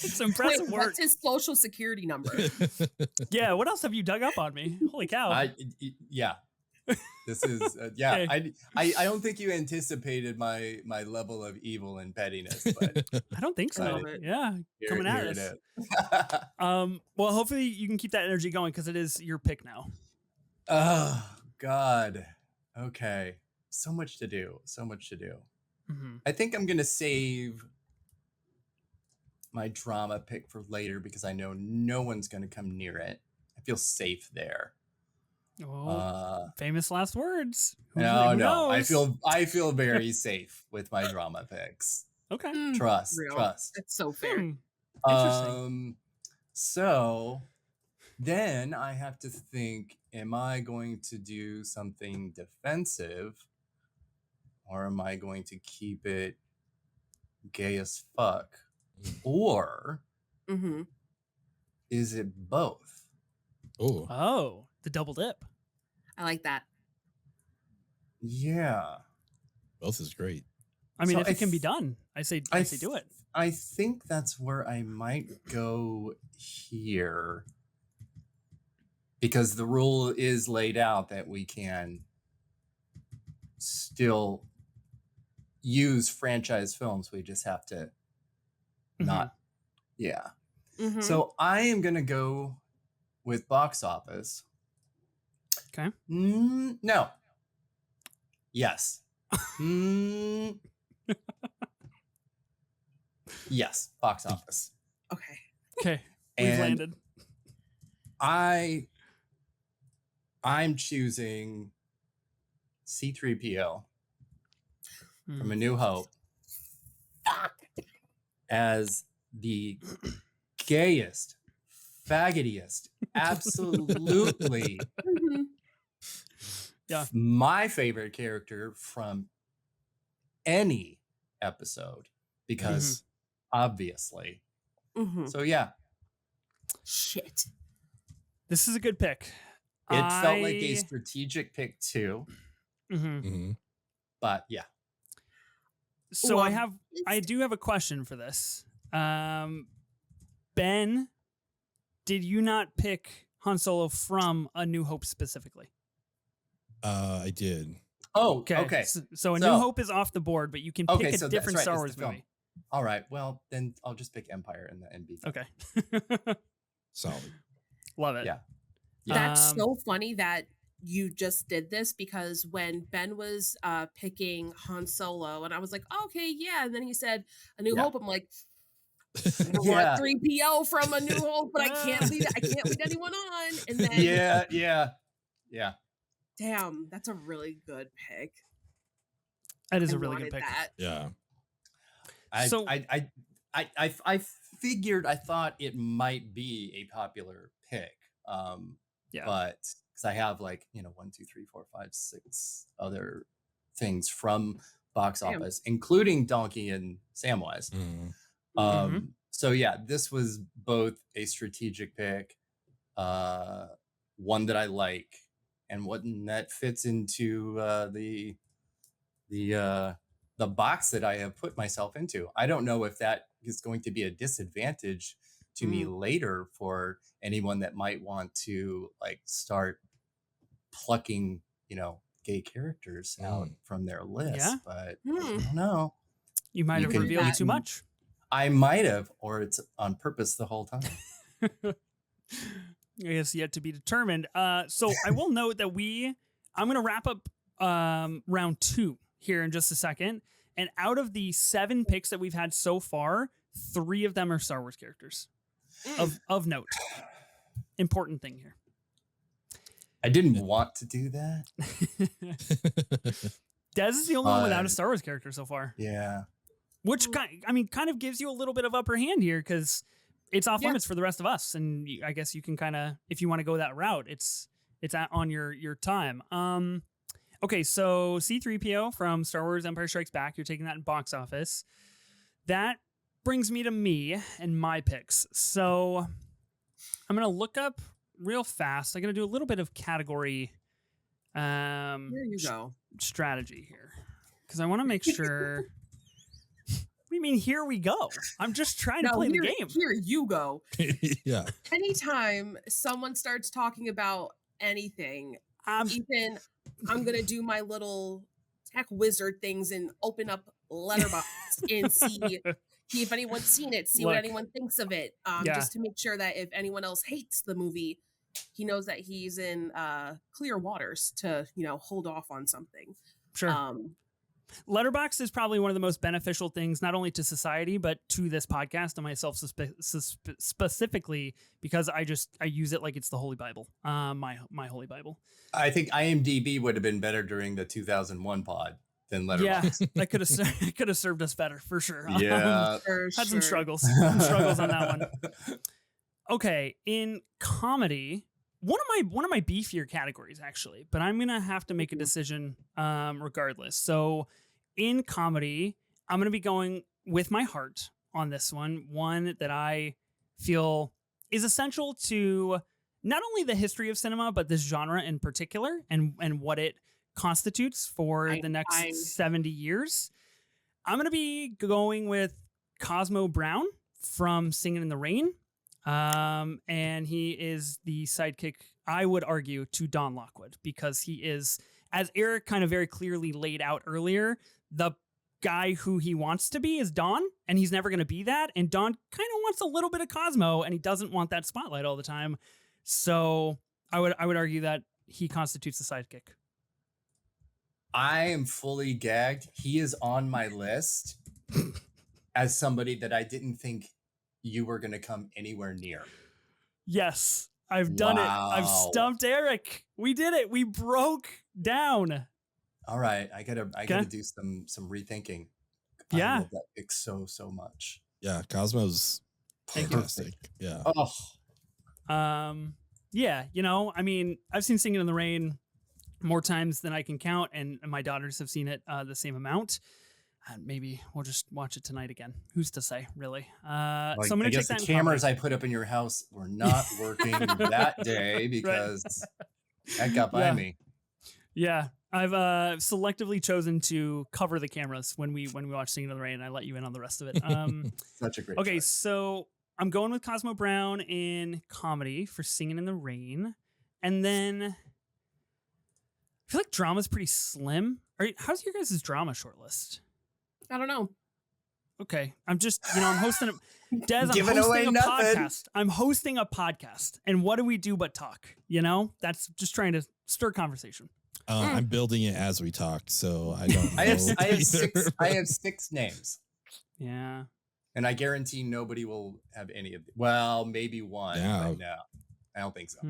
It's impressive Wait, work. what's his social security number? Yeah, what else have you dug up on me? Holy cow! Yeah. This is yeah. Okay. I don't think you anticipated my level of evil and pettiness, but I don't think so. love it. Yeah, coming at here us. it is. Well, hopefully you can keep that energy going because it is your pick now. Oh God. Okay. So much to do. So much to do. Mhm. I think I'm gonna save my drama pick for later because I know no one's gonna come near it. I feel safe there. Oh, famous last words. Who No. knows? I feel very safe with my drama picks. Okay. Mm, Trust. real. Trust. That's so fair. Interesting. So then I have to think, am I going to do something defensive or am I going to keep it gay as fuck? Or Mm-hmm. is it both? Oh, Oh, the double dip. I like that. Yeah. both is great. I mean, So if it can be done, I say do it. I think that's where I might go here. Because the rule is laid out that we can still use franchise films. We just have to not. Yeah. Mhm. So I am going to go with box office. Okay. No. Yes. Yes, box office. Okay. Okay. We've And landed. I'm choosing C-3PO Hmm. from A New Hope as the gayest, faggotiest, absolutely Mhm. Yeah. my favorite character from any episode because obviously. Mhm. So yeah, Shit. This is a good pick. it felt like a strategic pick too, Mhm. Hmm. So but yeah. Well, I do have a question for this. Ben, did you not pick Han Solo from A New Hope specifically? I did. Oh, okay. So A New So- Hope is off the board, but you can Okay, pick a so that's different right, Star it's Wars the film. movie. All right. Well, then I'll just pick Empire and be done. Okay. Solid. Love it. Yeah. That's Um, so funny that you just did this because when Ben was picking Han Solo and I was like, okay, yeah. And then he said A New Yeah. Hope. I'm like, I Yeah. want 3PO from A New Hope, but I can't lead anyone on. And then Yeah. damn, that's a really good pick. That is I a really good wanted pick. that. Yeah. I So- figured I thought it might be a popular pick. Yeah. But because I have 1, 2, 3, 4, 5, 6 other things from box Damn. office, including Donkey and Samwise. Mhm. So yeah, this was both a strategic pick, one that I like, and one that fits into the box that I have put myself into. I don't know if that is going to be a disadvantage to me later for anyone that might want to start plucking, gay characters out from their list. Yeah. But I don't know. You might have revealed too much. I might have, or it's on purpose the whole time. I guess yet to be determined. So I will note that I'm going to wrap up round 2 here in just a second. And out of the 7 picks that we've had so far, 3 of them are Star Wars characters of note. Important thing here. I didn't want to do that. Dez is the only one without a Star Wars character so far. Yeah. Which, kind of gives you a little bit of upper hand here because it's off limits for the rest of us. And I guess you can kind of, if you want to go that route, it's on your time. Okay, so C-3PO from Star Wars Empire Strikes Back, you're taking that in box office. That brings me to me and my picks. So I'm going to look up real fast. I'm going to do a little bit of category Here you go. strategy here because I want to make sure. What do you mean, here we go? I'm just trying to play the game. Here you go. Yeah. Anytime someone starts talking about anything, even I'm going to do my little tech wizard things and open up Letterboxd and see if anyone's seen it, what anyone thinks of it, just to make sure that if anyone else hates the movie, he knows that he's in clear waters to, hold off on something. Sure. Letterboxd is probably one of the most beneficial things, not only to society, but to this podcast and myself specifically, because I use it like it's the Holy Bible, my Holy Bible. I think IMDb would have been better during the 2001 pod than Letterboxd. Yeah, that could have served us better for sure. Yeah, had some struggles on that one. Okay, in comedy, one of my beefier categories actually, but I'm gonna have to make a decision regardless. So in comedy, I'm gonna be going with my heart on this one that I feel is essential to not only the history of cinema, but this genre in particular and what it constitutes for the next 70 years. I'm going to be going with Cosmo Brown from Singing in the Rain. And he is the sidekick, I would argue, to Don Lockwood, because he is, as Eric kind of very clearly laid out earlier, the guy who he wants to be is Don, and he's never going to be that. And Don kind of wants a little bit of Cosmo, and he doesn't want that spotlight all the time. So I would argue that he constitutes the sidekick. I am fully gagged. He is on my list as somebody that I didn't think you were going to come anywhere near. Yes, I've done it. I've stumped Eric. We did it. We broke down. All right, I gotta do some rethinking. Yeah, I love that pick so much. Yeah, Cosmo's fantastic. Yeah. Oh. Yeah, I mean, I've seen Singing in the Rain more times than I can count, and my daughters have seen it the same amount. Maybe we'll just watch it tonight again. Who's to say, really? So I'm going to take that. The cameras I put up in your house were not working that day because that got by me. Yeah, I've selectively chosen to cover the cameras when we watch Singing in the Rain, and I let you in on the rest of it. Such a great. Okay, choice. So I'm going with Cosmo Brown in comedy for Singing in the Rain, and then I feel like drama's pretty slim. How's your guys' drama shortlist? I don't know. Okay, I'm just, I'm hosting Des, I'm Giving hosting away a nothing. podcast. I'm hosting a podcast, and what do we do but talk? That's just trying to stir conversation. I'm building it as we talk, so I don't know. I have 6 names. Yeah. And I guarantee nobody will have any of them. Well, maybe one. Yeah. But no, I don't think so.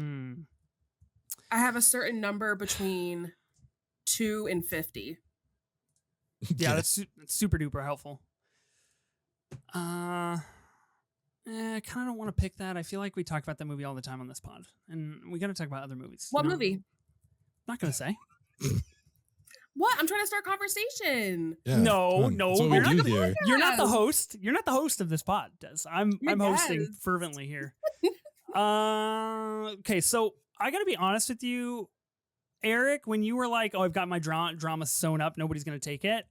I have a certain number between 2 and 50. Yeah, that's super duper helpful. I kind of don't want to pick that. I feel like we talk about that movie all the time on this pod, and we got to talk about other movies. What movie? Not gonna say. What? I'm trying to start conversation. Yeah, No. You're Not the host. You're not the host of this pod, Des. I'm hosting fervently here. Okay, so I gotta be honest with you, Eric. When you were like, "Oh, I've got my drama sewn up, nobody's gonna take it,"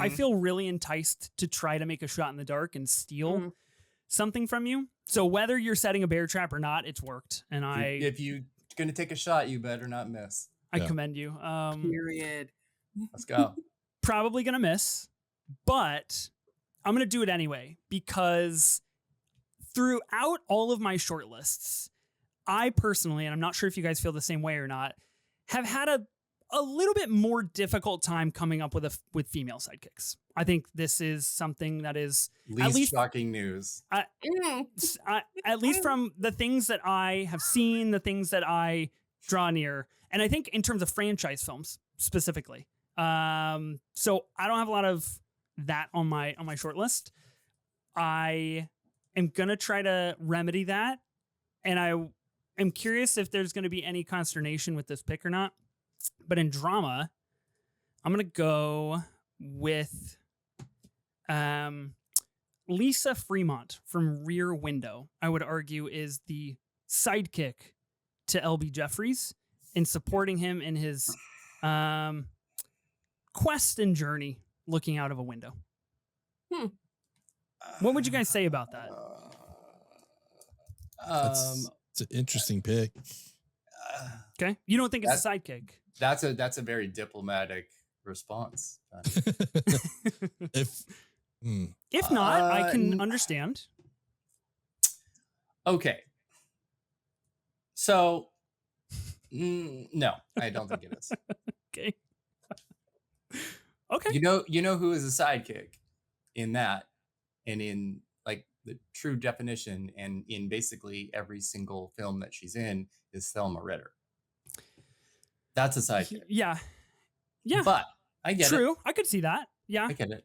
I feel really enticed to try to make a shot in the dark and steal something from you. So whether you're setting a bear trap or not, it's worked. And if you're gonna take a shot, you better not miss. I commend you. Period. Let's go. Probably gonna miss, but I'm gonna do it anyway because throughout all of my shortlists, I personally, and I'm not sure if you guys feel the same way or not, have had a little bit more difficult time coming up with female sidekicks. I think this is something that is Least at least shocking news. At least from the things that I have seen, the things that I draw near, and I think in terms of franchise films specifically. So I don't have a lot of that on my short list. I am gonna try to remedy that, and I am curious if there's gonna be any consternation with this pick or not. But in drama, I'm gonna go with Lisa Fremont from Rear Window. I would argue is the sidekick to LB Jeffries in supporting him in his quest and journey looking out of a window. What would you guys say about that? It's an interesting pick. Okay, you don't think it's a sidekick? That's a very diplomatic response. If not, I can understand. Okay. So, no, I don't think it is. Okay. Okay. You know who is a sidekick in that, and in like the true definition, and in basically every single film that she's in, is Thelma Ritter. That's a sidekick. Yeah. But I get it. True. I could see that. Yeah. I get it.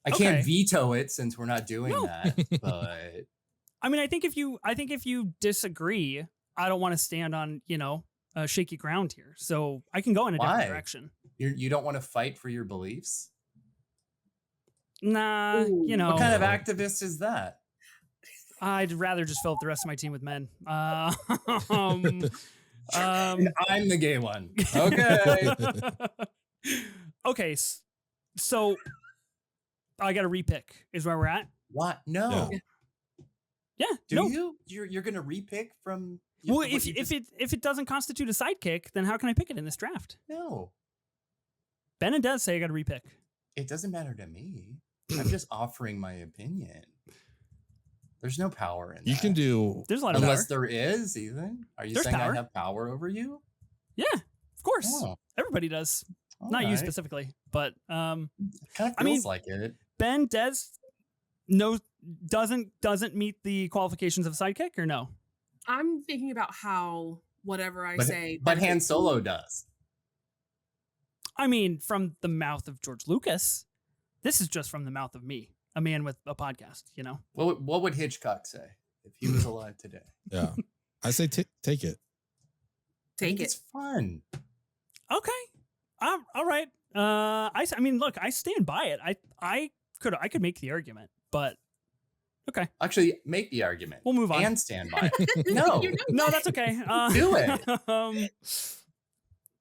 I can't veto it since we're not doing that. But I mean, I think if you disagree, I don't want to stand on, shaky ground here. So I can go in a different direction. You don't want to fight for your beliefs? Nah, Ooh. What kind of activist is that? I'd rather just fill up the rest of my team with men. And I'm the gay one. Okay. Okay. So I got to repick is where we're at. What? No. Yeah. You're gonna repick from? Well, if it doesn't constitute a sidekick, then how can I pick it in this draft? No. Ben and Des say I got to repick. It doesn't matter to me. I'm just offering my opinion. There's no power in that. You can do. There's a lot of unless power. there is. Even are you There's saying power. I have power over you? Yeah, of course. Oh. Everybody does. Not you specifically, but Kind of feels like it. Ben Des doesn't meet the qualifications of a sidekick, or no? I'm thinking about how whatever I say. But Han Solo does. I mean, from the mouth of George Lucas. This is just from the mouth of me, a man with a podcast, What would Hitchcock say if he was alive today? Yeah. I say take it. Take it. It's fun. Okay. All right. I mean, look, I stand by it. I could make the argument, but okay. Actually, make the argument. We'll move on. And stand by it. No. No, that's okay. Do it.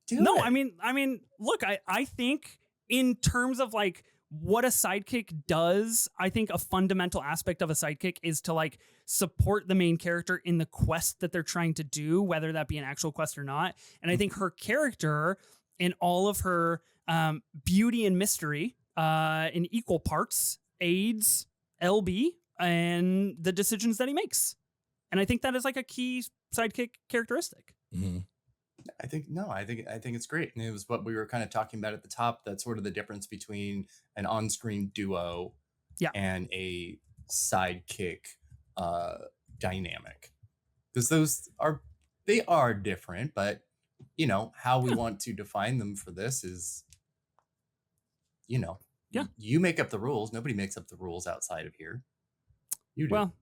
Do no, it. I mean, look, I think in terms of like what a sidekick does, I think a fundamental aspect of a sidekick is to like support the main character in the quest that they're trying to do, whether that be an actual quest or not. And I think her character in all of her beauty and mystery in equal parts aids LB and the decisions that he makes. And I think that is like a key sidekick characteristic. Mm-hmm. I think it's great. And it was what we were kind of talking about at the top. That's sort of the difference between an on-screen duo and a sidekick dynamic. Because those are different, but how we want to define them for this is, you make up the rules. Nobody makes up the rules outside of here. You do. Well,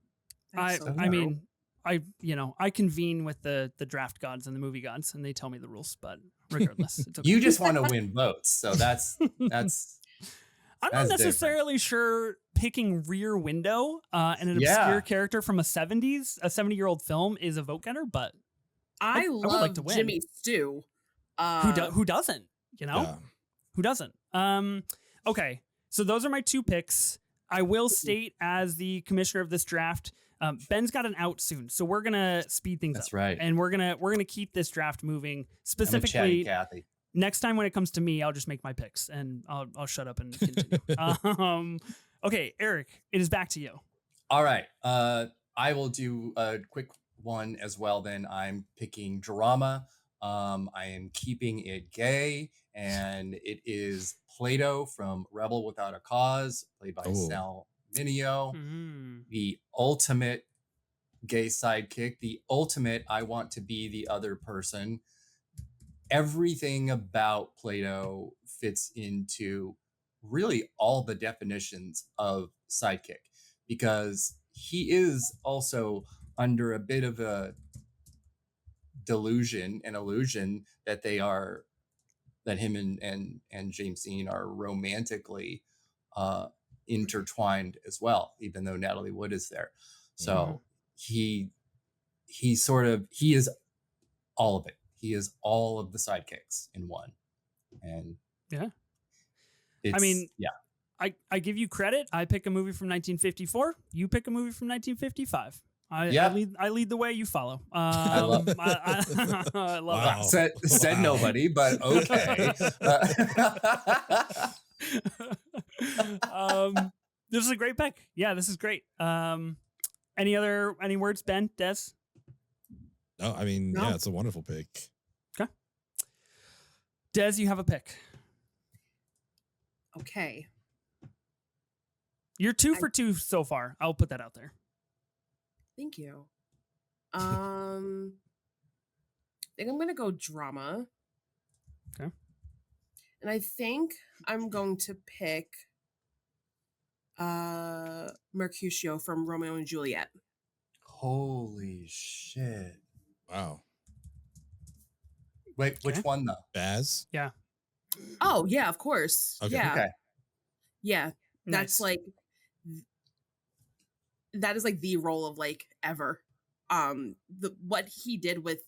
I mean, I convene with the draft gods and the movie gods, and they tell me the rules. But regardless, it's okay. You just want to win votes, so that's. I'm not necessarily sure picking Rear Window and an obscure character from a 70-year-old film is a vote getter, but I would love like to win. Jimmy Stew. Who doesn't? Who doesn't? Okay, so those are my two picks. I will state as the commissioner of this draft, Ben's got an out soon, so we're gonna speed things up. That's right. And we're gonna keep this draft moving. I'm a chatty Specifically, Cathy. next time when it comes to me, I'll just make my picks and I'll shut up and continue. Okay, Erik, it is back to you. All right. I will do a quick one as well. Then I'm picking drama. I am keeping it gay, and it is Plato from Rebel Without a Cause, played by Sal Mineo. The ultimate gay sidekick, the ultimate I want to be the other person. Everything about Plato fits into really all the definitions of sidekick, because he is also under a bit of a delusion and illusion that him and James Dean are romantically intertwined as well, even though Natalie Wood is there. So he is all of it. He is all of the sidekicks in one. And I give you credit. I pick a movie from 1954. You pick a movie from 1955. I lead the way. You follow. I love that. Said nobody, but okay. This is a great pick. Yeah, this is great. Any words, Ben, Des? No, I mean, yeah, it's a wonderful pick. Okay. Des, you have a pick. Okay. You're 2 for 2 so far. I'll put that out there. Thank you. I think I'm gonna go drama. Okay. And I think I'm going to pick Mercutio from Romeo and Juliet. Holy shit. Wow. Wait, which one though? Baz? Yeah. Oh, yeah, of course. Okay. Yeah. Okay. Yeah. That's Nice. that is like the role of like ever. What he did with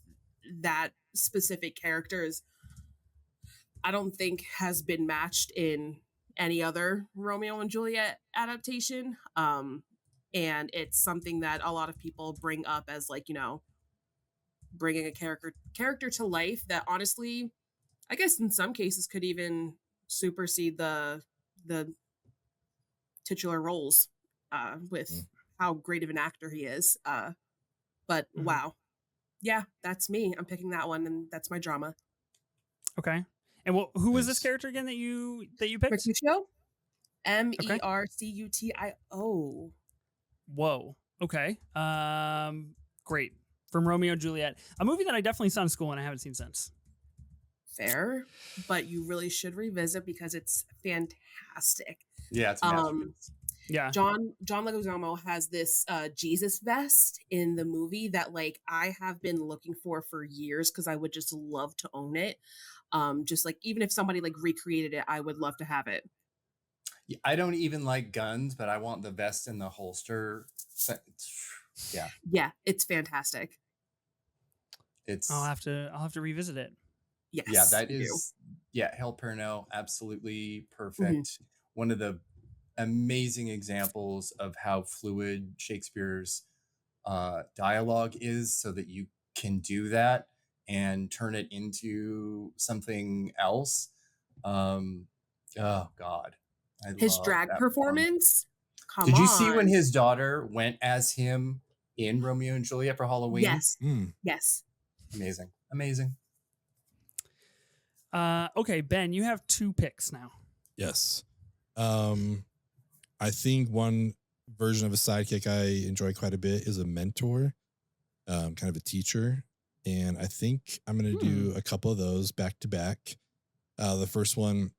that specific character is, I don't think has been matched in any other Romeo and Juliet adaptation. And it's something that a lot of people bring up as like, bringing a character to life that honestly, I guess in some cases could even supersede the titular roles with how great of an actor he is. But wow. Yeah, that's me. I'm picking that one, and that's my drama. Okay. And who was this character again that you picked? Mercutio? Mercutio. Whoa. Okay. Great. From Romeo and Juliet, a movie that I definitely saw in school and I haven't seen since. Fair, but you really should revisit because it's fantastic. Yeah, it's masterpiece. Yeah. John Leguizamo has this Jesus vest in the movie that like I have been looking for years because I would just love to own it. Just like even if somebody like recreated it, I would love to have it. Yeah, I don't even like guns, but I want the vest in the holster. Yeah. Yeah, it's fantastic. I'll have to revisit it. Yes. Yeah, that is Hal Perno, absolutely perfect. One of the amazing examples of how fluid Shakespeare's dialogue is, so that you can do that and turn it into something else. Oh God. His drag performance. Did you see when his daughter went as him in Romeo and Juliet for Halloween? Yes. Yes. Amazing. Okay, Ben, you have 2 picks now. Yes. I think one version of a sidekick I enjoy quite a bit is a mentor, kind of a teacher. And I think I'm going to do a couple of those back to back. The first one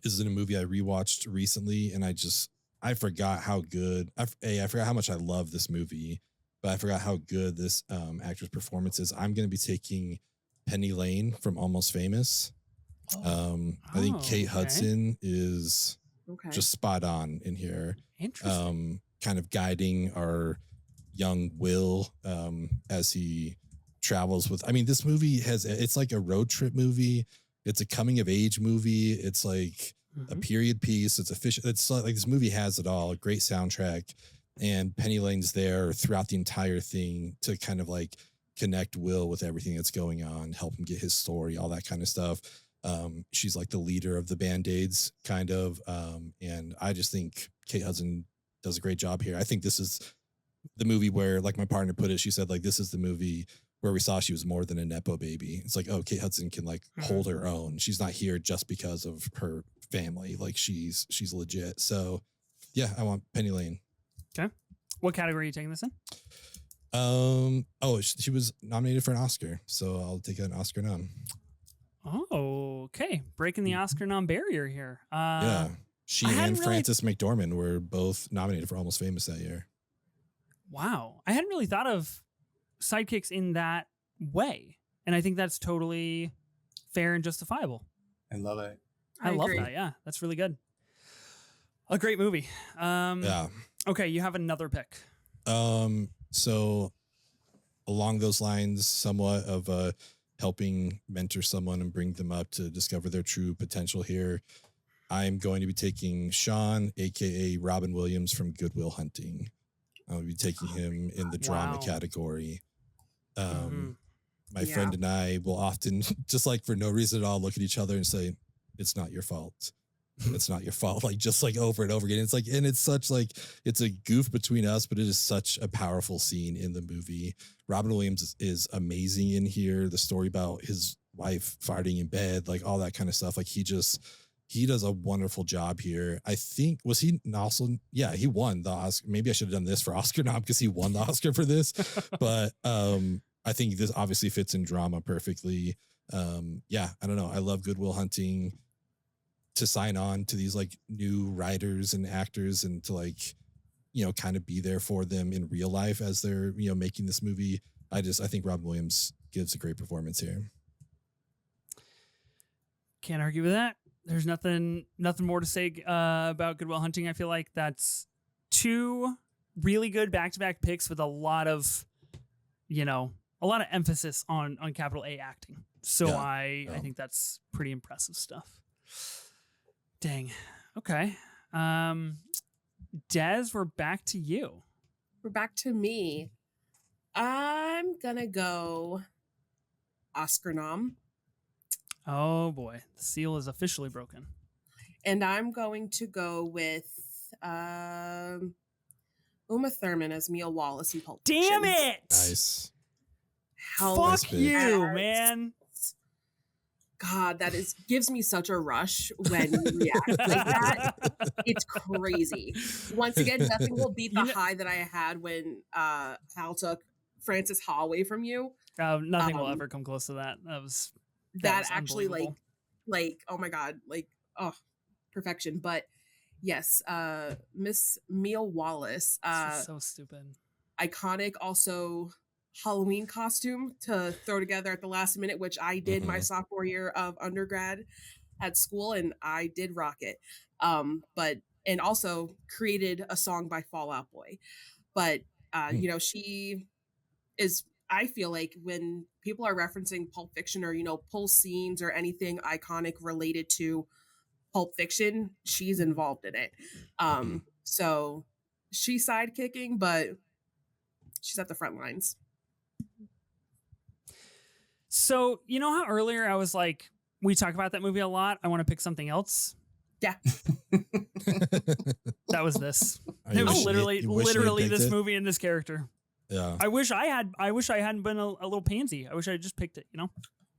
is in a movie I rewatched recently, and I forgot how good, I forgot how much I love this movie, but I forgot how good this actor's performance is. I'm going to be taking Penny Lane from Almost Famous. I think Kate Hudson is just spot on in here. Interesting. Kind of guiding our young Will as he travels with. I mean, this movie it's like a road trip movie. It's a coming of age movie. It's like a period piece. It's like this movie has it all. A great soundtrack. and Penny Lane's there throughout the entire thing to kind of like connect Will with everything that's going on, help him get his story, all that kind of stuff. She's like the leader of the Band-Aids kind of. And I just think Kate Hudson does a great job here. I think this is the movie where, like my partner put it, she said like, this is the movie where we saw she was more than a Nepo baby. It's like, oh, Kate Hudson can like hold her own. She's not here just because of her family. Like she's legit. So yeah, I want Penny Lane. Okay. What category are you taking this in? She was nominated for an Oscar, so I'll take an Oscar nom. Oh, okay. Breaking the Oscar nom barrier here. Yeah. She and Frances McDormand were both nominated for Almost Famous that year. Wow. I hadn't really thought of Sidekicks in that way. And I think that's totally fair and justifiable. I love it. I love that. Yeah, that's really good. A great movie. Yeah. Okay, you have another pick. So along those lines, somewhat of helping mentor someone and bring them up to discover their true potential here, I'm going to be taking Sean, aka Robin Williams from Good Will Hunting. I'll be taking him in the drama category. My friend and I will often, just like for no reason at all, look at each other and say, "It's not your fault. It's not your fault." Like just like over and over again. It's like, and it's such like, it's a goof between us, but it is such a powerful scene in the movie. Robin Williams is amazing in here. The story about his wife farting in bed, like all that kind of stuff. Like he does a wonderful job here. I think, was he also, yeah, he won the Oscar. Maybe I should have done this for Oscar nom because he won the Oscar for this. But I think this obviously fits in drama perfectly. Yeah, I don't know. I love Good Will Hunting. To sign on to these like new writers and actors and to like, you know, kind of be there for them in real life as they're, you know, making this movie. I think Robin Williams gives a great performance here. Can't argue with that. There's nothing more to say about Good Will Hunting. I feel like that's two really good back-to-back picks with a lot of emphasis on capital A acting. So I think that's pretty impressive stuff. Dang. Okay. Des, we're back to you. We're back to me. I'm gonna go Oscar nom. Oh boy, the seal is officially broken. And I'm going to go with Uma Thurman as Mia Wallace in Pulp Fiction. Damn it! Nice. Fuck you, man. God, that gives me such a rush when you react like that. It's crazy. Once again, nothing will beat the high that I had when Hal took Frances Ha away from you. Nothing will ever come close to that. That was actually like oh my God, like perfection. But yes, Miss Mia Wallace, so stupid, iconic. Also, Halloween costume to throw together at the last minute, which I did my sophomore year of undergrad at school, and I did rock it. And also created a song by Fall Out Boy. But you know, she is, I feel like when people are referencing Pulp Fiction or, you know, pull scenes or anything iconic related to Pulp Fiction, she's involved in it. So she's sidekicking, but she's at the front lines. So, you know how earlier I was like, we talk about that movie a lot. I want to pick something else. Yeah. That was this. It was literally this movie and this character. Yeah. I wish I hadn't been a little pansy. I wish I had just picked it, you know?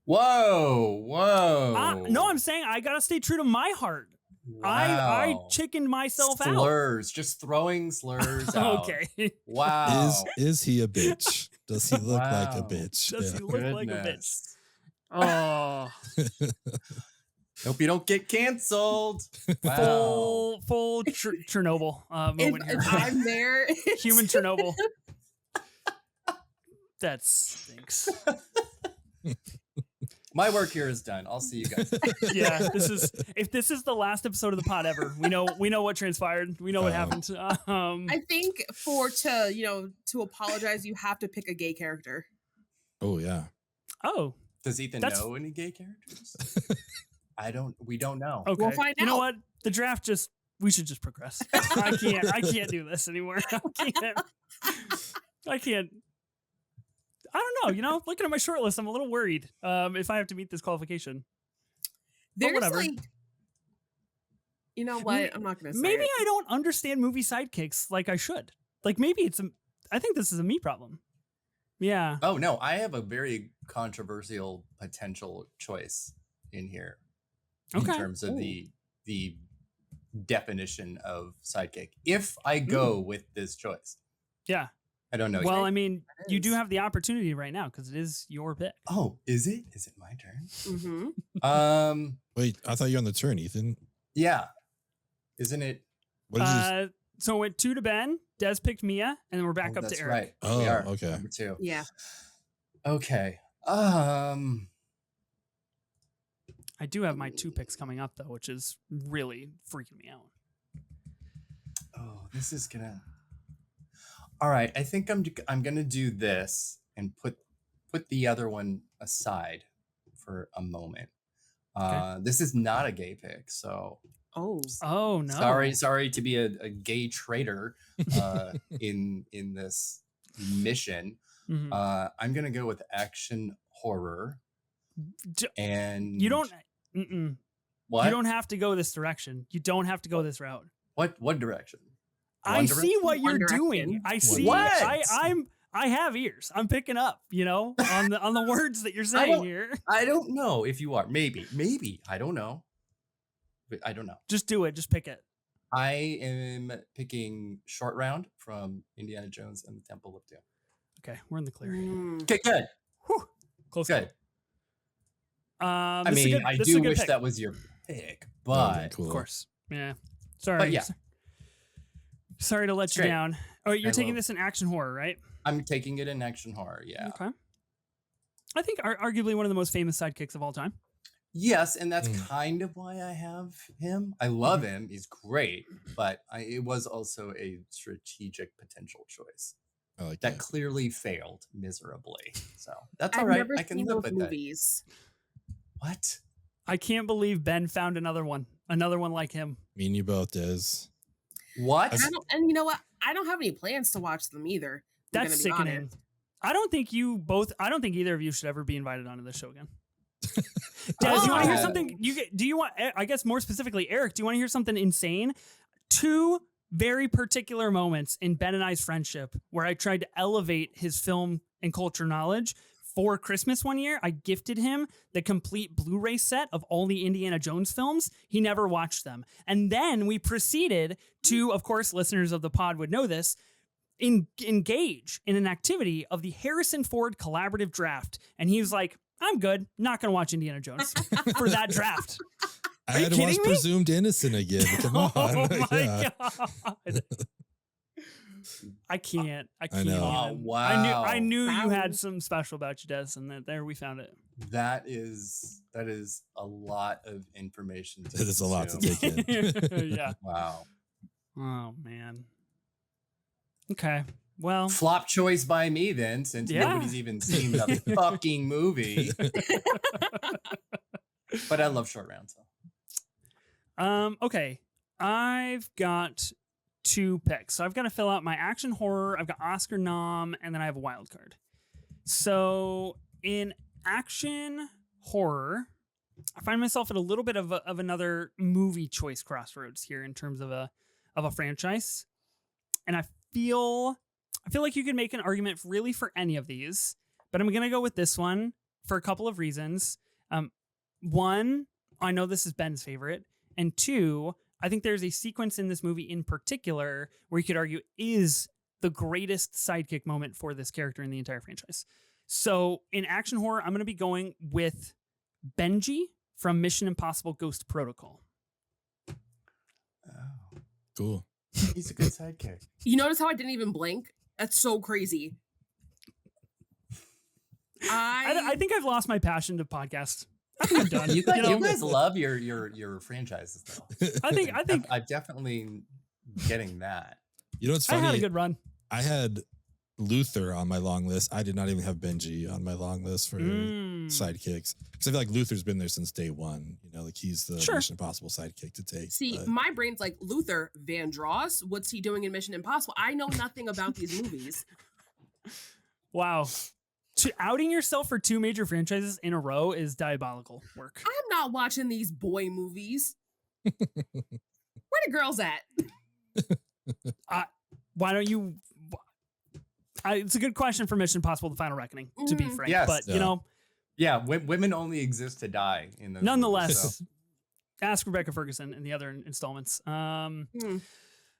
Whoa. No, I'm saying I got to stay true to my heart. Wow. I chickened myself out. Slurs, just throwing slurs out. Okay. Wow. Is he a bitch? Does he look like a bitch? Does he look like a bitch? Oh. Hope you don't get canceled. Wow. Full Chernobyl moment here. If I'm there. Human Chernobyl. That stinks. My work here is done. I'll see you guys. Yeah, if this is the last episode of the pod ever, we know what transpired. We know what happened. I think to apologize, you have to pick a gay character. Oh yeah. Oh. Does Ethan know any gay characters? We don't know. Okay. We'll find out. You know what? The draft just we should just progress. I can't do this anymore. I can't. I don't know. Looking at my short list, I'm a little worried if I have to meet this qualification. There's whatever. like, you know what? I'm not going to say Maybe it. I don't understand movie sidekicks like I should. Like maybe I think this is a me problem. Yeah. Oh no, I have a very controversial potential choice in here in terms of the definition of sidekick. If I go with this choice. Yeah. I don't know. Well, I mean, you do have the opportunity right now because it is your pick. Oh, is it? Is it my turn? Mm-hmm. Wait, I thought you were on the turn, Ethan. Yeah. Isn't it? What did you So it went 2 to Ben. Des picked Mia, and then we're back up to that's Eric. right. Oh, We are. okay. Number 2. Yeah. Okay. I do have my 2 picks coming up though, which is really freaking me out. Oh, this is gonna. All right, I think I'm gonna do this and put the other one aside for a moment. This is not a gay pick, so Oh no! sorry to be a gay traitor in this mission. Mhm. I'm gonna go with action horror, and You don't. Mm-mm. what? You don't have to go this direction. You don't have to go this route. What direction? I One see direction? what you're One doing. direction. I see. What? I have ears. I'm picking up. On the words that you're I saying don't- here. I don't know if you are. Maybe. I don't know. But I don't know. Just do it. Just pick it. I am picking Short Round from Indiana Jones and the Temple of Doom. Okay, we're in the clear. Okay, good. Whew. Close. Good. I I mean, I do wish that was your pick, but Cool. Of course. Yeah. Sorry. But yeah. Sorry to let you Great. down. Oh, you're I taking love- this in action horror, right? I'm taking it in action horror. Yeah. Okay. I think arguably one of the most famous sidekicks of all time. Yes, and that's Mm. kind of why I have him. I love him; he's great, but it was also a strategic potential choice I like that that. clearly failed miserably. So that's I've all right. never I can seen live those with that. movies. What? I can't believe Ben found another one like him. Me and you both, Des. What? And you know what? I don't have any plans to watch them either. I'm That's gonna be sickening. honest. I don't think either of you should ever be invited onto this show again. Des, you want to hear Oh. something? Do you want, I guess more specifically, Eric, do you want to hear something insane? 2 very particular moments in Ben and I's friendship where I tried to elevate his film and culture knowledge. For Christmas one year, I gifted him the complete Blu-ray set of all the Indiana Jones films. He never watched them. And then we proceeded to, of course, listeners of the pod would know this, engage in an activity of the Harrison Ford collaborative draft. And he was like, I'm good. Not going to watch Indiana Jones for that draft. I you had to watch kidding me? Presumed Innocent again. Come on. Oh my Yeah. God. I can't. I know. Oh, wow. I knew you had Wow. something special about you, Des, and there we found it. That is a lot of information. It is a lot to consume. take in. Yeah. Wow. Oh man. Okay. Well, Flop choice by me then, since Yeah. nobody's even seen the fucking movie. But I love Short Round. So. okay. I've got 2 picks. So I've got to fill out my action horror. I've got Oscar nom, and then I have a wild card. So in action horror, I find myself at a little bit of another movie choice crossroads here in terms of a franchise, and I feel like you could make an argument really for any of these, but I'm gonna go with this one for a couple of reasons. 1, I know this is Ben's favorite, and 2, I think there's a sequence in this movie in particular where you could argue is the greatest sidekick moment for this character in the entire franchise. So in action horror, I'm going to be going with Benji from Mission Impossible Ghost Protocol. Oh, Cool. he's a good sidekick. You notice how I didn't even blink? That's so crazy. I think I've lost my passion to podcast. I think I'm done. You guys, know? you guys love your franchises though. I think I'm definitely getting that. You know what's I funny? had a good run. I had Luther on my long list. I did not even have Benji on my long list for sidekicks because I feel like Luther's been there since day one. You know, like he's the Mission Impossible sidekick to take. See, my brain's like, Luther Vandross, what's he doing in Mission Impossible? I know nothing about these movies. Wow. Outing yourself for 2 major franchises in a row is diabolical work. I'm not watching these boy movies. Where the girls at? Why don't you... it's a good question for Mission Impossible: The Final Reckoning, to be frank. Yes. But, you know... Yeah, women only exist to die in those nonetheless, movies, so. Ask Rebecca Ferguson in the other installments.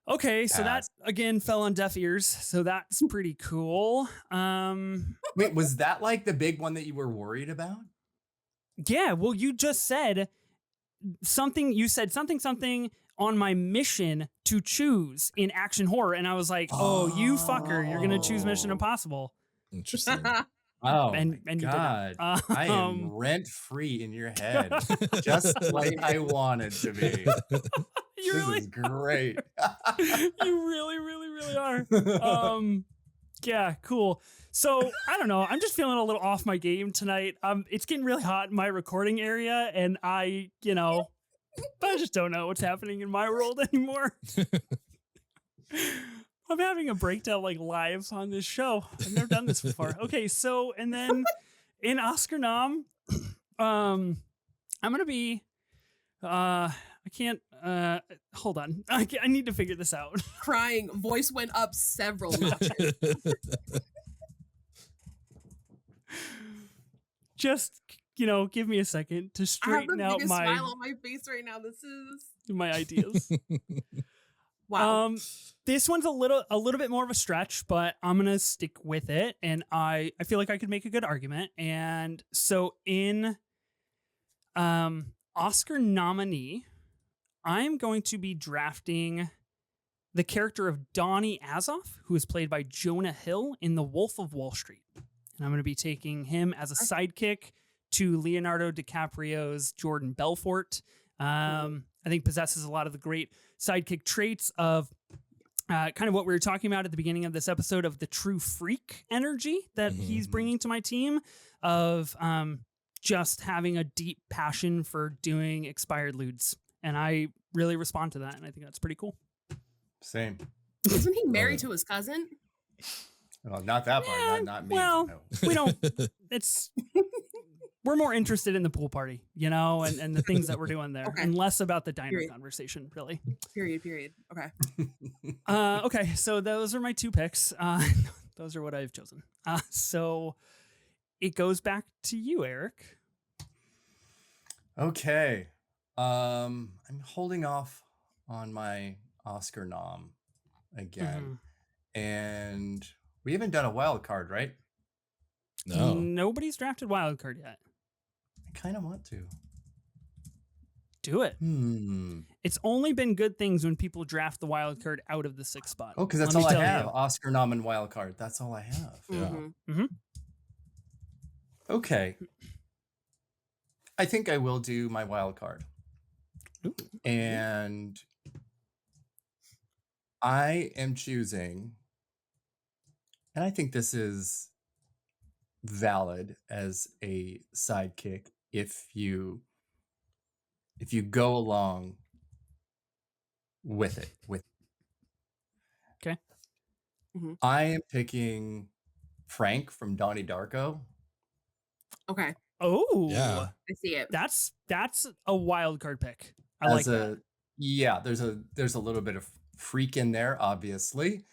Okay, so that, again, fell on deaf ears, so that's pretty cool. Wait, was that like the big one that you were worried about? Yeah, well, you just said something. You said something on my mission to choose in action horror, and I was like, "Oh, you fucker! You're gonna choose Mission Impossible." Interesting. Oh, and my you God. I am rent free in your head, just like I wanted to be. You This really is great. You really are. Yeah, cool. So I don't know. I'm just feeling a little off my game tonight. It's getting really hot in my recording area, and I just don't know what's happening in my world anymore. I'm having a breakdown like live on this show. I've never done this before. Okay, so and then in Oscar nom, I'm gonna be I can't hold on. I need to figure this out. Crying. Voice went up several notches. Just, give me a second to straighten out I have the biggest smile on my face right now. This is my ideas. wow. This one's a little bit more of a stretch, but I'm going to stick with it. And I feel like I could make a good argument. And so in Oscar nominee, I'm going to be drafting the character of Donnie Azoff, who is played by Jonah Hill in The Wolf of Wall Street. And I'm going to be taking him as a sidekick to Leonardo DiCaprio's Jordan Belfort. I think possesses a lot of the great sidekick traits of kind of what we were talking about at the beginning of this episode of the true freak energy that he's bringing to my team of just having a deep passion for doing expired lewds. And I really respond to that. And I think that's pretty cool. Same. Isn't he married to his cousin? Well, not that part. Yeah, not me. well, no. we don't. We're more interested in the pool party, and the things that we're doing there, and less about the diner conversation, really. Period. Okay. Okay, so those are my 2 picks. Those are what I've chosen. So it goes back to you, Eric. Okay. I'm holding off on my Oscar nom again. And we haven't done a wild card, right? No. Nobody's drafted wild card yet. I kind of want to. Do it. It's only been good things when people draft the wild card out of the 6th spot. Oh, because that's all I have. Oscar nom and wild card. That's all I have. Yeah. Okay. I think I will do my wild card. Ooh. And I am choosing, and I think this is valid as a sidekick if you go along with it. Okay. I am picking Frank from Donnie Darko. Okay. Oh, yeah. I see it. That's a wild card pick. I like that. Yeah, there's a little bit of freak in there, obviously,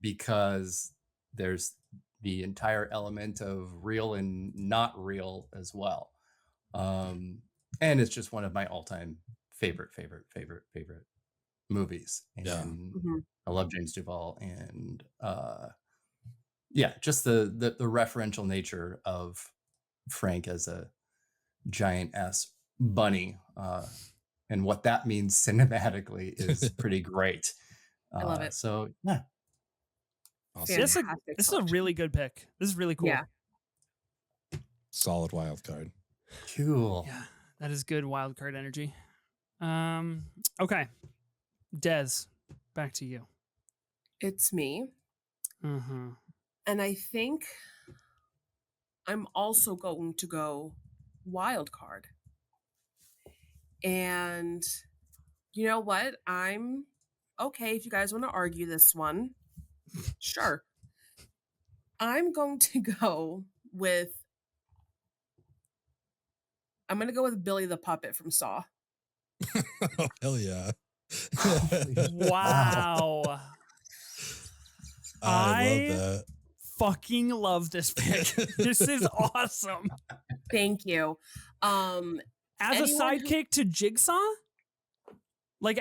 because there's the entire element of real and not real as well. And it's just one of my all-time favorite movies. And I love James Duvall, and just the referential nature of Frank as a giant ass bunny, and what that means cinematically is pretty great. I love it. So yeah, Awesome. This is a really good pick. This is really cool. Yeah. Solid wild card. Cool. Yeah, that is good wild card energy. Okay, Des, back to you. It's me. Mm-hmm. And I think I'm also going to go wild card. And you know what? I'm okay if you guys want to argue this one. Sure. I'm going to go with Billy the Puppet from Saw. Oh, hell yeah. Wow. I love that. Fucking love this pick. This is awesome. Thank you. As a sidekick to Jigsaw? Like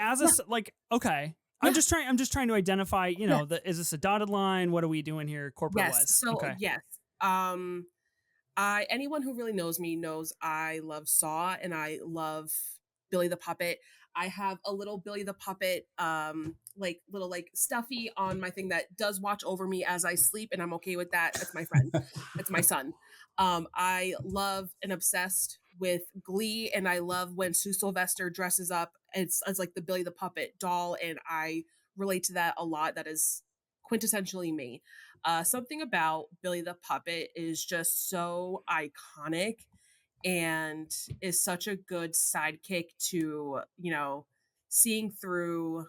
okay. Yeah. I'm just trying to identify, you know, is this a dotted line? What are we doing here corporate wise? Yes. So okay. yes. Anyone who really knows me knows I love Saw and I love Billy the Puppet. I have a little Billy the Puppet, little stuffy on my thing that does watch over me as I sleep, and I'm okay with that. That's my friend. That's my son. I love and obsessed with Glee, and I love when Sue Sylvester dresses up as like the Billy the Puppet doll, and I relate to that a lot. That is quintessentially me. Something about Billy the Puppet is just so iconic and is such a good sidekick to, you know, seeing through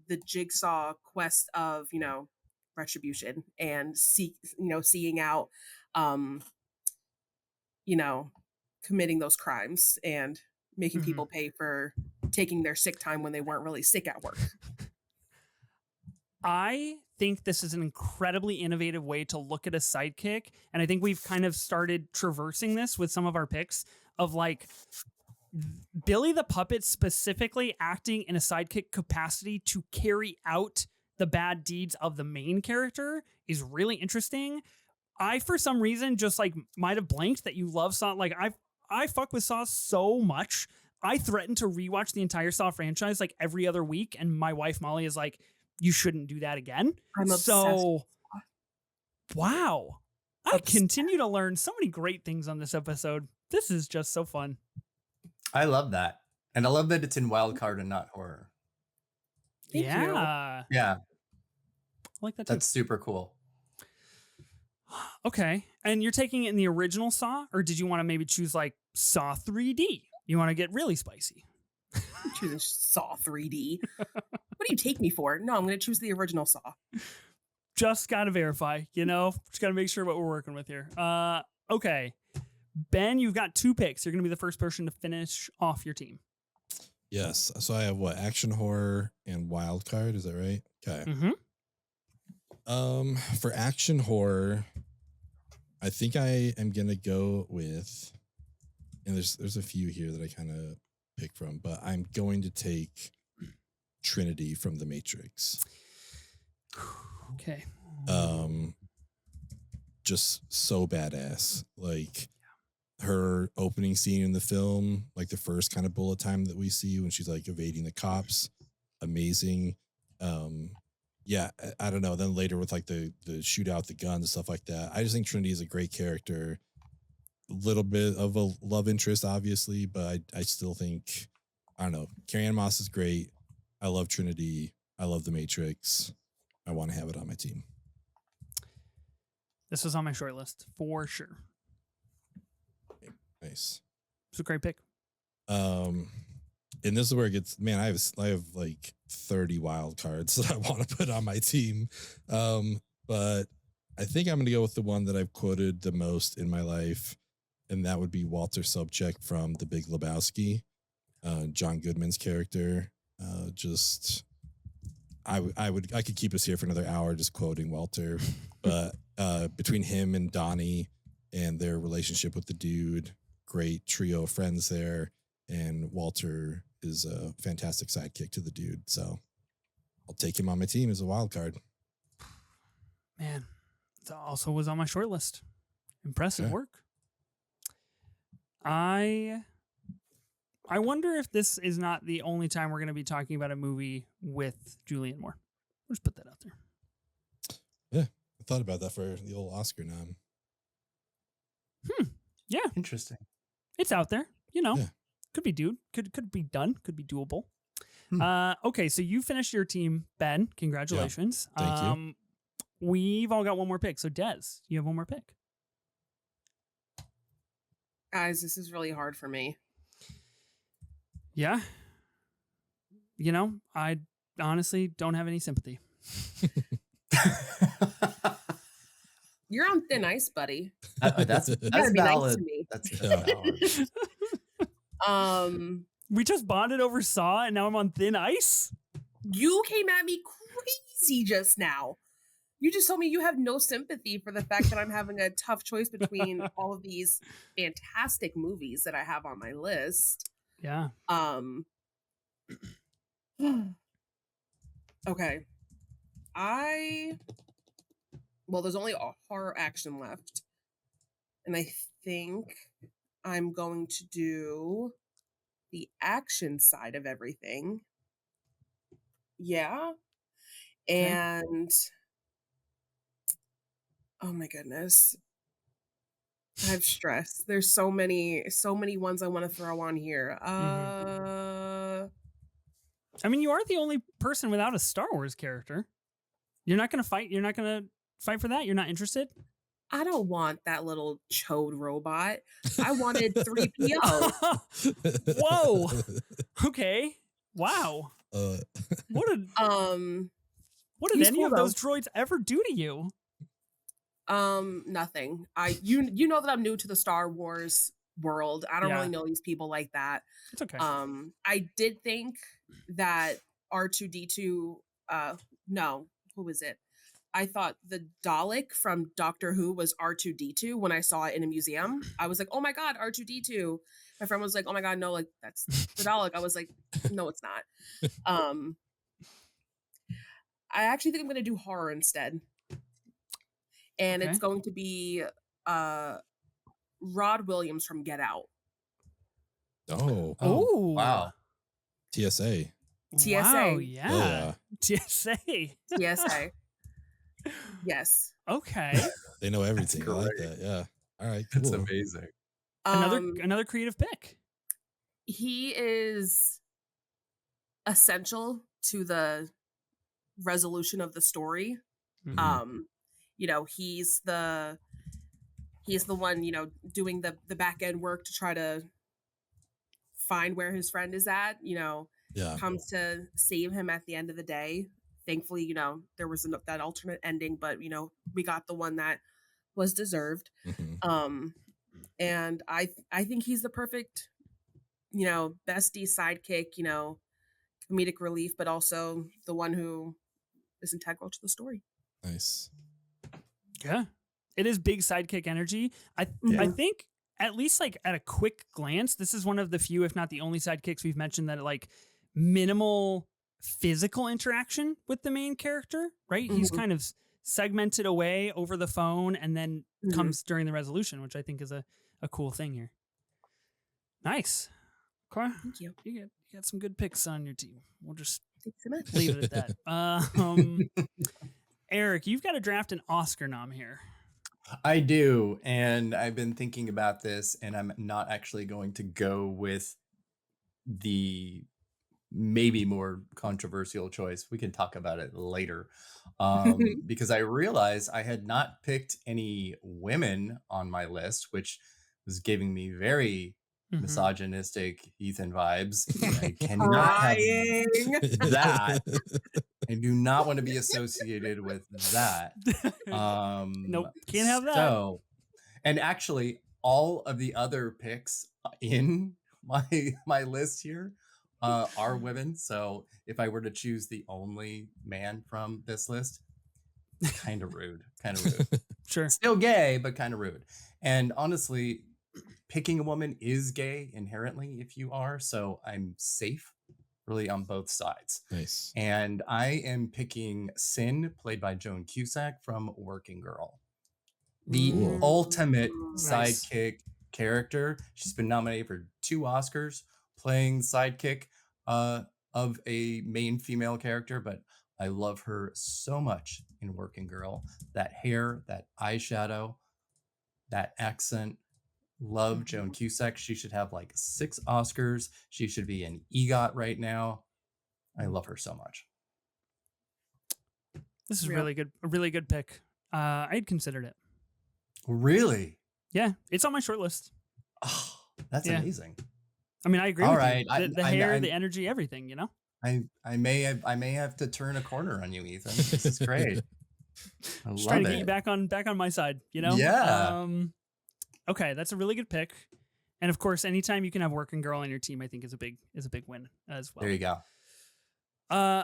the Jigsaw quest of, you know, retribution and seeing out, you know, committing those crimes and making people pay for taking their sick time when they weren't really sick at work. I think this is an incredibly innovative way to look at a sidekick. And I think we've kind of started traversing this with some of our picks of like Billy the Puppet specifically acting in a sidekick capacity to carry out the bad deeds of the main character is really interesting. I, for some reason, just like might have blanked that you love Saw. Like I fuck with Saw so much. I threaten to rewatch the entire Saw franchise like every other week. And my wife, Molly, is like, you shouldn't do that again. I'm obsessed. So, wow. I continue to learn so many great things on this episode. This is just so fun. I love that. And I love that it's in wild card and not horror. Thank you. Yeah. I like that too. That's super cool. Okay. And you're taking it in the original Saw, or did you want to maybe choose like Saw 3D? You want to get really spicy? I'm choosing Saw 3D. What do you take me for? No, I'm going to choose the original Saw. Just got to verify, you know, just got to make sure what we're working with here. Okay. Ben, you've got 2 picks. You're going to be the first person to finish off your team. Yes. So I have what? Action, horror, and wild card. Is that right? Okay. Mm-hmm. For action horror, I think I am going to go with, and there's a few here that I kind of pick from, but I'm going to take Trinity from The Matrix. Okay. Just so badass. Like her opening scene in the film, like the first kind of bullet time that we see when she's like evading the cops. Amazing. Yeah, I don't know. Then later with like the shootout, the guns, stuff like that. I just think Trinity is a great character. A little bit of a love interest, obviously, but I still think, I don't know. Carrie-Anne Moss is great. I love Trinity. I love The Matrix. I want to have it on my team. This was on my short list for sure. Nice. It's a great pick. And this is where it gets, man, I have like 30 wild cards that I want to put on my team. But I think I'm going to go with the one that I've quoted the most in my life. And that would be Walter Sobchak from The Big Lebowski. John Goodman's character. I could keep us here for another hour just quoting Walter, but between him and Donnie and their relationship with the dude, great trio of friends there, and Walter is a fantastic sidekick to the dude, so I'll take him on my team as a wild card. Man, that also was on my short list. Impressive work. I wonder if this is not the only time we're going to be talking about a movie with Julianne Moore. We'll just put that out there. Yeah, I thought about that for the old Oscar nom. Yeah. Interesting. It's out there, you know. Yeah. Could be could be done, could be doable. Okay, so you finished your team, Ben. Congratulations. Yeah, thank you. we've all got one more pick. So Des, you have one more pick. Guys, this is really hard for me. Yeah. You know, I honestly don't have any sympathy. You're on thin ice, buddy. That's You gotta be valid. nice to me. That's valid. We just bonded over Saw, and now I'm on thin ice. You came at me crazy just now. You just told me you have no sympathy for the fact that I'm having a tough choice between all of these fantastic movies that I have on my list. Yeah. Okay. Well, there's only a horror action left. And I think I'm going to do the action side of everything. Yeah. Okay. And oh my goodness. I have stress. There's so many ones I want to throw on here. I mean, you are the only person without a Star Wars character. You're not going to fight for that? You're not interested? I don't want that little chode robot. I wanted 3PO. Whoa. Okay. Wow. What did any of those droids ever do to you? Nothing. You know that I'm new to the Star Wars world. I don't really know these people like that. It's okay. I did think that R2D2 no, who was it? I thought the Dalek from Doctor Who was R2D2 when I saw it in a museum. I was like, oh my God, R2D2. My friend was like, oh my God, no, like that's the Dalek. I was like, no, it's not. I actually think I'm going to do horror instead. And it's going to be Rod Williams from Get Out. Oh, wow. TSA. Wow, yeah. Oh, TSA. TSA. Yes. Okay. They know everything. I like that. Yeah. All right. Cool. That's amazing. Another creative pick. He is essential to the resolution of the story. Mhm. You know, he's the one, you know, doing the back end work to try to find where his friend is at, you know, comes to save him at the end of the day. Thankfully, you know, there was that alternate ending, but, you know, we got the one that was deserved. Mm-hmm. And I think he's the perfect, you know, bestie, sidekick, you know, comedic relief, but also the one who is integral to the story. Nice. Yeah. It is big sidekick energy. I think at least like at a quick glance, this is one of the few, if not the only sidekicks we've mentioned that like minimal physical interaction with the main character, right? Mm-hmm. He's kind of segmented away over the phone and then comes during the resolution, which I think is a cool thing here. Nice. Okay. Thank you. You got some good picks on your team. We'll just leave it at that. Erik, you've got to draft an Oscar nom here. I do, and I've been thinking about this, and I'm not actually going to go with the maybe more controversial choice. We can talk about it later, because I realized I had not picked any women on my list, which was giving me very misogynistic Ethan vibes. I cannot have that. I do not want to be associated with that. Nope, can't have that. So, and actually, all of the other picks in my list here are women. So, if I were to choose the only man from this list, kind of rude. Sure. Still gay, but kind of rude. And honestly, picking a woman is gay inherently if you are. So I'm safe really on both sides. Nice. And I am picking Sin, played by Joan Cusack from Working Girl. The ultimate sidekick character. She's been nominated for 2 Oscars playing sidekick of a main female character, but I love her so much in Working Girl. That hair, that eyeshadow, that accent. Love Joan Cusack. She should have like 6 Oscars. She should be an EGOT right now. I love her so much. This is Real. a really good pick. I'd considered it. Really? Yeah, it's on my short list. Oh, that's Yeah. amazing. I mean, I agree All with right. you. The hair, the energy, everything, you know? I may have to turn a corner on you, Ethan. This is great. I Just love trying to it. get you back on my side, you know? Yeah. Okay, that's a really good pick. And of course, anytime you can have Working Girl on your team, I think is a big win as well. There you go.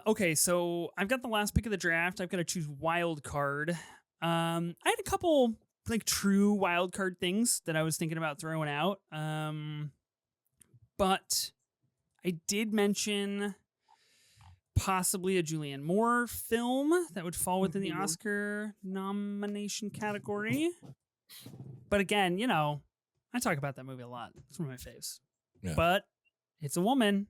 Okay, so I've got the last pick of the draft. I've got to choose wild card. I had a couple like true wild card things that I was thinking about throwing out. But I did mention possibly a Julianne Moore film that would fall within the Oscar nomination category. But again, you know, I talk about that movie a lot. It's one of my faves. Yeah. But it's a woman,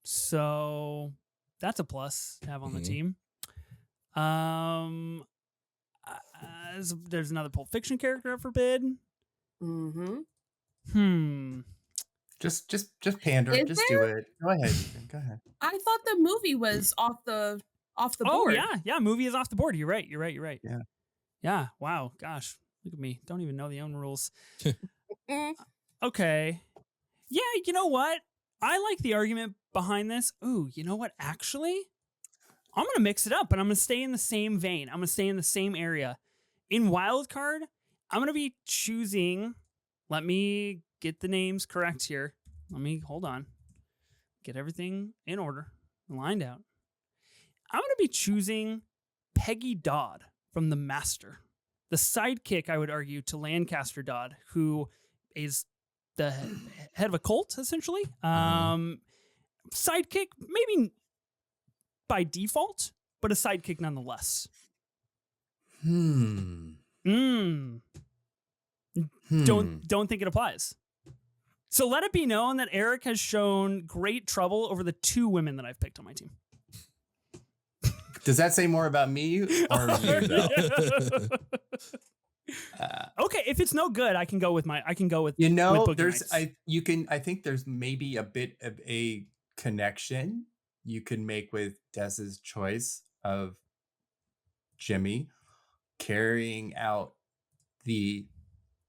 so that's a plus to have on the team. There's another Pulp Fiction character up for bid. Just pander. Is Just there? do it. Go ahead. Ethan. Go ahead. I thought the movie was off the Oh board. yeah, movie is off the board. You're right. Yeah. Yeah. Wow. Gosh, look at me. Don't even know the own rules. Okay. Yeah. You know what? I like the argument behind this. Ooh, you know what? Actually, I'm gonna mix it up, and I'm gonna stay in the same vein. I'm gonna stay in the same area. In wild card, I'm gonna be choosing. Let me get the names correct here. Hold on. Get everything in order, lined out. I'm going to be choosing Peggy Dodd from The Master, the sidekick, I would argue, to Lancaster Dodd, who is the head of a cult, essentially. Sidekick, maybe by default, but a sidekick nonetheless. Don't think it applies. So let it be known that Erik has shown great trouble over the two women that I've picked on my team. Does that say more about me or you? Okay, if it's no good, I can go with with there's I think there's maybe a bit of a connection you can make with Des's choice of Jimmy carrying out the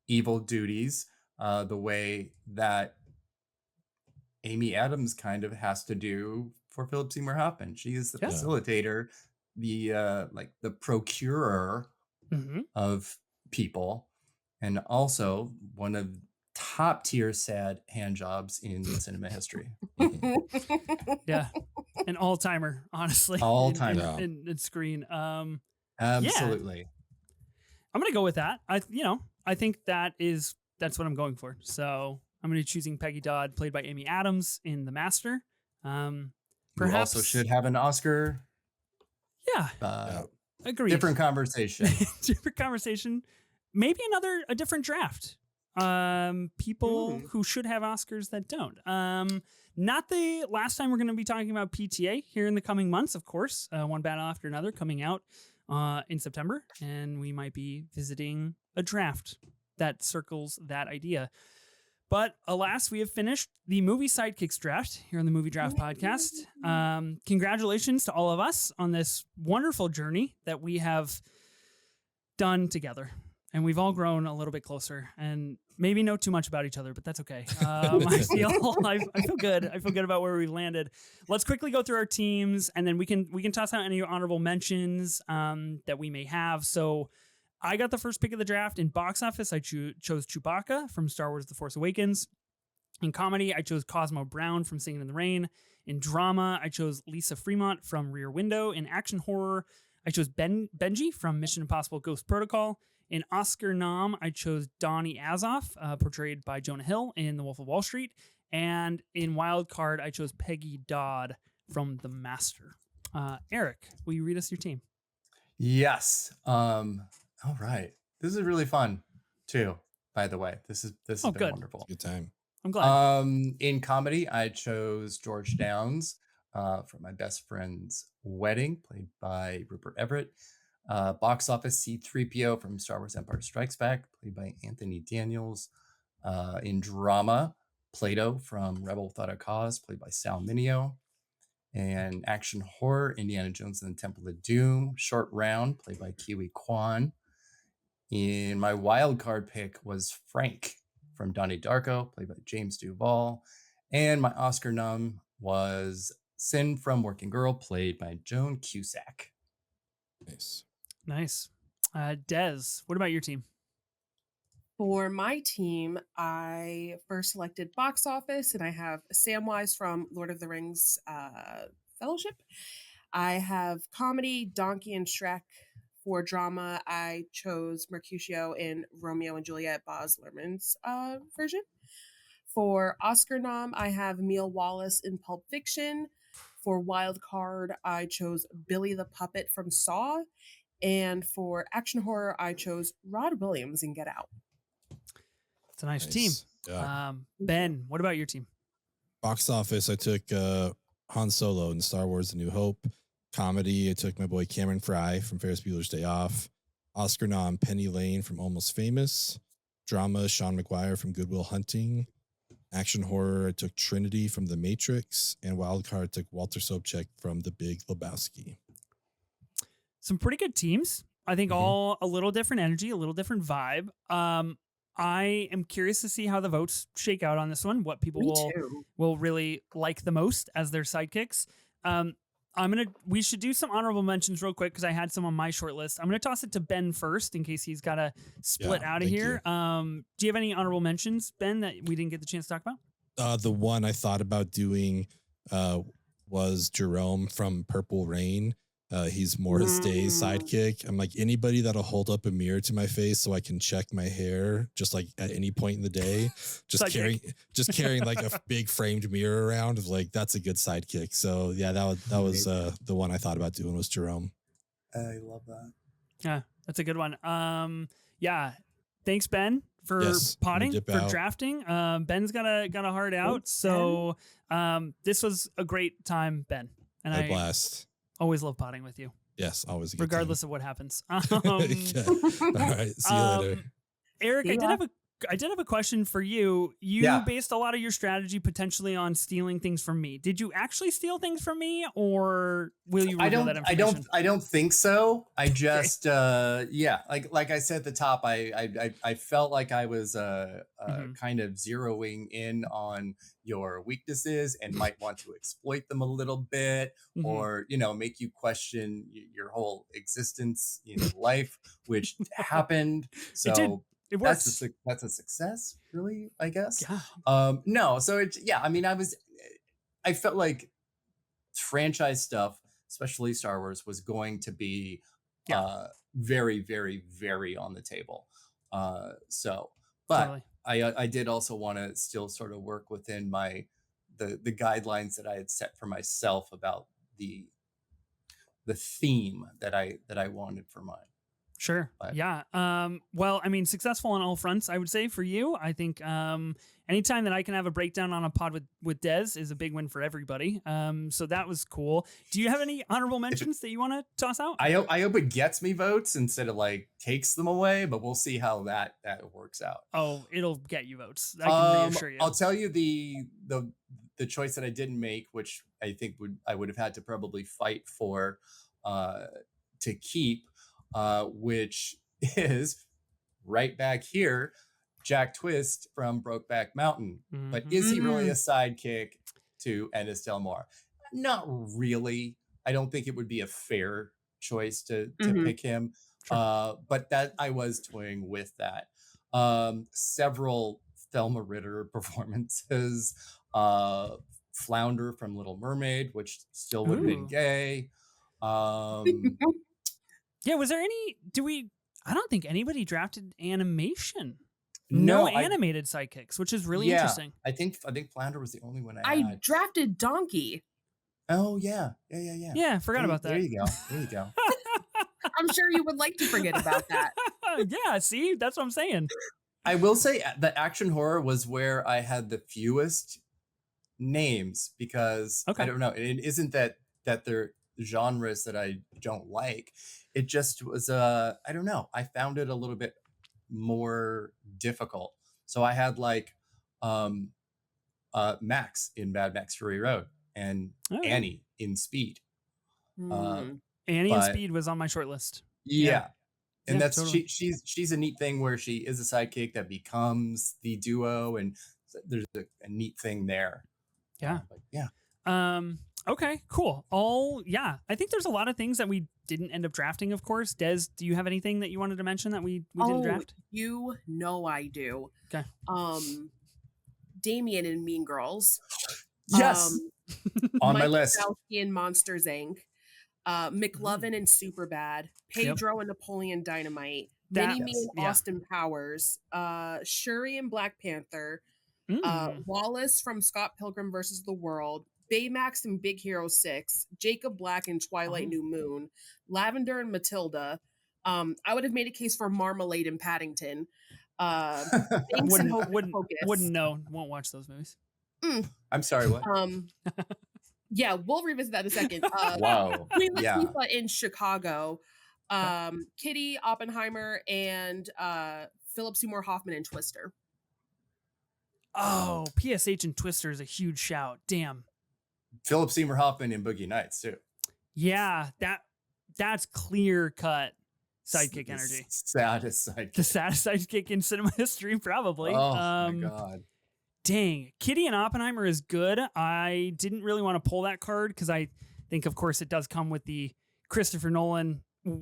evil duties the way that Amy Adams kind of has to do for Philip Seymour Hoffman. She is the facilitator, the the procurer of people, and also one of top tier sad hand jobs in cinema history. Yeah, an all timer, honestly, all-timer in screen. Absolutely. Yeah. I'm gonna go with that. I think that's what I'm going for. So I'm gonna be choosing Peggy Dodd, played by Amy Adams in The Master. Perhaps also should have an Oscar. Yeah, agreed. Different conversation. Different conversation. Maybe a different draft. People who should have Oscars that don't. Not the last time we're going to be talking about PTA here in the coming months, of course. One battle after another coming out in September, and we might be visiting a draft that circles that idea. But alas, we have finished the movie Sidekicks draft here on the Movie Draft Podcast. Congratulations to all of us on this wonderful journey that we have done together. And we've all grown a little bit closer and maybe know too much about each other, but that's okay. I feel good. I feel good about where we landed. Let's quickly go through our teams, and then we can toss out any honorable mentions that we may have. So I got the first pick of the draft. In box office, I chose Chewbacca from Star Wars The Force Awakens. In comedy, I chose Cosmo Brown from Singing in the Rain. In drama, I chose Lisa Fremont from Rear Window. In action horror, I chose Benji from Mission Impossible Ghost Protocol. In Oscar nom, I chose Donnie Azoff, portrayed by Jonah Hill in The Wolf of Wall Street. And in wild card, I chose Peggy Dodd from The Master. Erik, will you read us your team? Yes. All right. This is really fun too, by the way. This has been wonderful. Good time. I'm glad. In comedy, I chose George Downs from My Best Friend's Wedding, played by Rupert Everett. Box office, C-3PO from Star Wars Empire Strikes Back, played by Anthony Daniels. In drama, Plato from Rebel Without a Cause, played by Sal Mineo. And action horror, Indiana Jones and the Temple of Doom, Short Round, played by Kiwi Kwan. And my wild card pick was Frank from Donnie Darko, played by James Duval. And my Oscar nom was Sin from Working Girl, played by Joan Cusack. Nice. Des, what about your team? For my team, I first selected box office, and I have Samwise from Lord of the Rings Fellowship. I have comedy, Donkey and Shrek. For drama, I chose Mercutio in Romeo and Juliet, Baz Luhrmann's version. For Oscar nom, I have Emil Wallace in Pulp Fiction. For wild card, I chose Billy the Puppet from Saw. And for action horror, I chose Rod Williams in Get Out. It's a nice team. Yeah. Ben, what about your team? Box office, I took Han Solo in Star Wars The New Hope. Comedy, I took my boy Cameron Fry from Ferris Bueller's Day Off. Oscar nom, Penny Lane from Almost Famous. Drama, Sean McGuire from Good Will Hunting. Action horror, I took Trinity from The Matrix. And wildcard, I took Walter Sobchak from The Big Lebowski. Some pretty good teams. I think all a little different energy, a little different vibe. I am curious to see how the votes shake out on this one. What people will really like the most as their sidekicks. We should do some honorable mentions real quick because I had some on my short list. I'm gonna toss it to Ben first in case he's got to split out of here. Do you have any honorable mentions, Ben, that we didn't get the chance to talk about? The one I thought about doing was Jerome from Purple Rain. He's Morris Day's sidekick. I'm like, anybody that'll hold up a mirror to my face so I can check my hair just like at any point in the day. Just carrying like a big framed mirror around, of like, that's a good sidekick. So yeah, that was the one I thought about doing was Jerome. I love that. Yeah, that's a good one. Yeah. Thanks, Ben, for potting, for drafting. Ben's got a hard out. So this was a great time, Ben. And I blast. Always love potting with you. Yes, always a good regardless time. of what happens. All right, see you later. Eric, I did have a question for you. You based a lot of your strategy potentially on stealing things from me. Did you actually steal things from me, or will you reveal that information? I don't think so. I just like I said at the top, I felt like I was kind of zeroing in on your weaknesses and might want to exploit them a little bit, or make you question your whole existence in life, which happened. So it works. That's a success, really, I guess. Yeah. No, so I felt like franchise stuff, especially Star Wars, was going to be very, very, very on the table. Totally. I did also want to still sort of work within the guidelines that I had set for myself about the theme that I wanted for mine. Sure. Yeah. Well, I mean, successful on all fronts, I would say, for you. I think anytime that I can have a breakdown on a pod with Des is a big win for everybody. So that was cool. Do you have any honorable mentions that you want to toss out? I hope it gets me votes instead of like takes them away, but we'll see how that works out. Oh, it'll get you votes. I can reassure you. I'll tell you the choice that I didn't make, which I think I would have had to probably fight for to keep. Which is right back here, Jack Twist from Brokeback Mountain. But is he really a sidekick to Ennis Del Mar? Not really. I don't think it would be a fair choice to pick him. Sure. But that I was toying with that. Several Thelma Ritter performances. Flounder from Little Mermaid, which still would have been gay. Yeah, was there any? I don't think anybody drafted animation. No animated sidekicks, which is really interesting. I think Flounder was the only one I had. Drafted Donkey. Oh yeah. Yeah, forgot about that. There you go. I'm sure you would like to forget about that. Yeah, see, that's what I'm saying. I will say that action horror was where I had the fewest names because I don't know. It isn't that they're genres that I don't like. It just was I don't know. I found it a little bit more difficult. So I had like Max in Mad Max Fury Road. and Annie in Speed. Mm. Annie and Speed was on my short list. Yeah. And that's totally. she's a neat thing where she is a sidekick that becomes the duo, and there's a neat thing there. Yeah. Yeah. Okay, cool. I think there's a lot of things that we didn't end up drafting, of course. Des, do you have anything that you wanted to mention that we didn't draft? You know I do. Okay. Damien in Mean Girls. Yes. On my list. Wazowski in Monsters Inc. McLovin in Superbad. Pedro and Napoleon Dynamite. Mini-Me in Austin Powers. Shuri in Black Panther. Wallace from Scott Pilgrim versus the World. Baymax in Big Hero 6, Jacob Black in Twilight New Moon, Lavender and Matilda. I would have made a case for Marmalade in Paddington. Wouldn't know. Won't watch those movies. I'm sorry, what? Yeah, we'll revisit that in a second. Wow. Queen Latifah in Chicago. Kitty Oppenheimer and Philip Seymour Hoffman in Twister. Oh, PSH and Twister is a huge shout. Damn. Philip Seymour Hoffman in Boogie Nights too. Yeah, that's clear cut sidekick energy. Saddest sidekick. The saddest sidekick in cinema history, probably. Oh my god. Dang, Kitty and Oppenheimer is good. I didn't really want to pull that card because I think, of course, it does come with the Christopher Nolan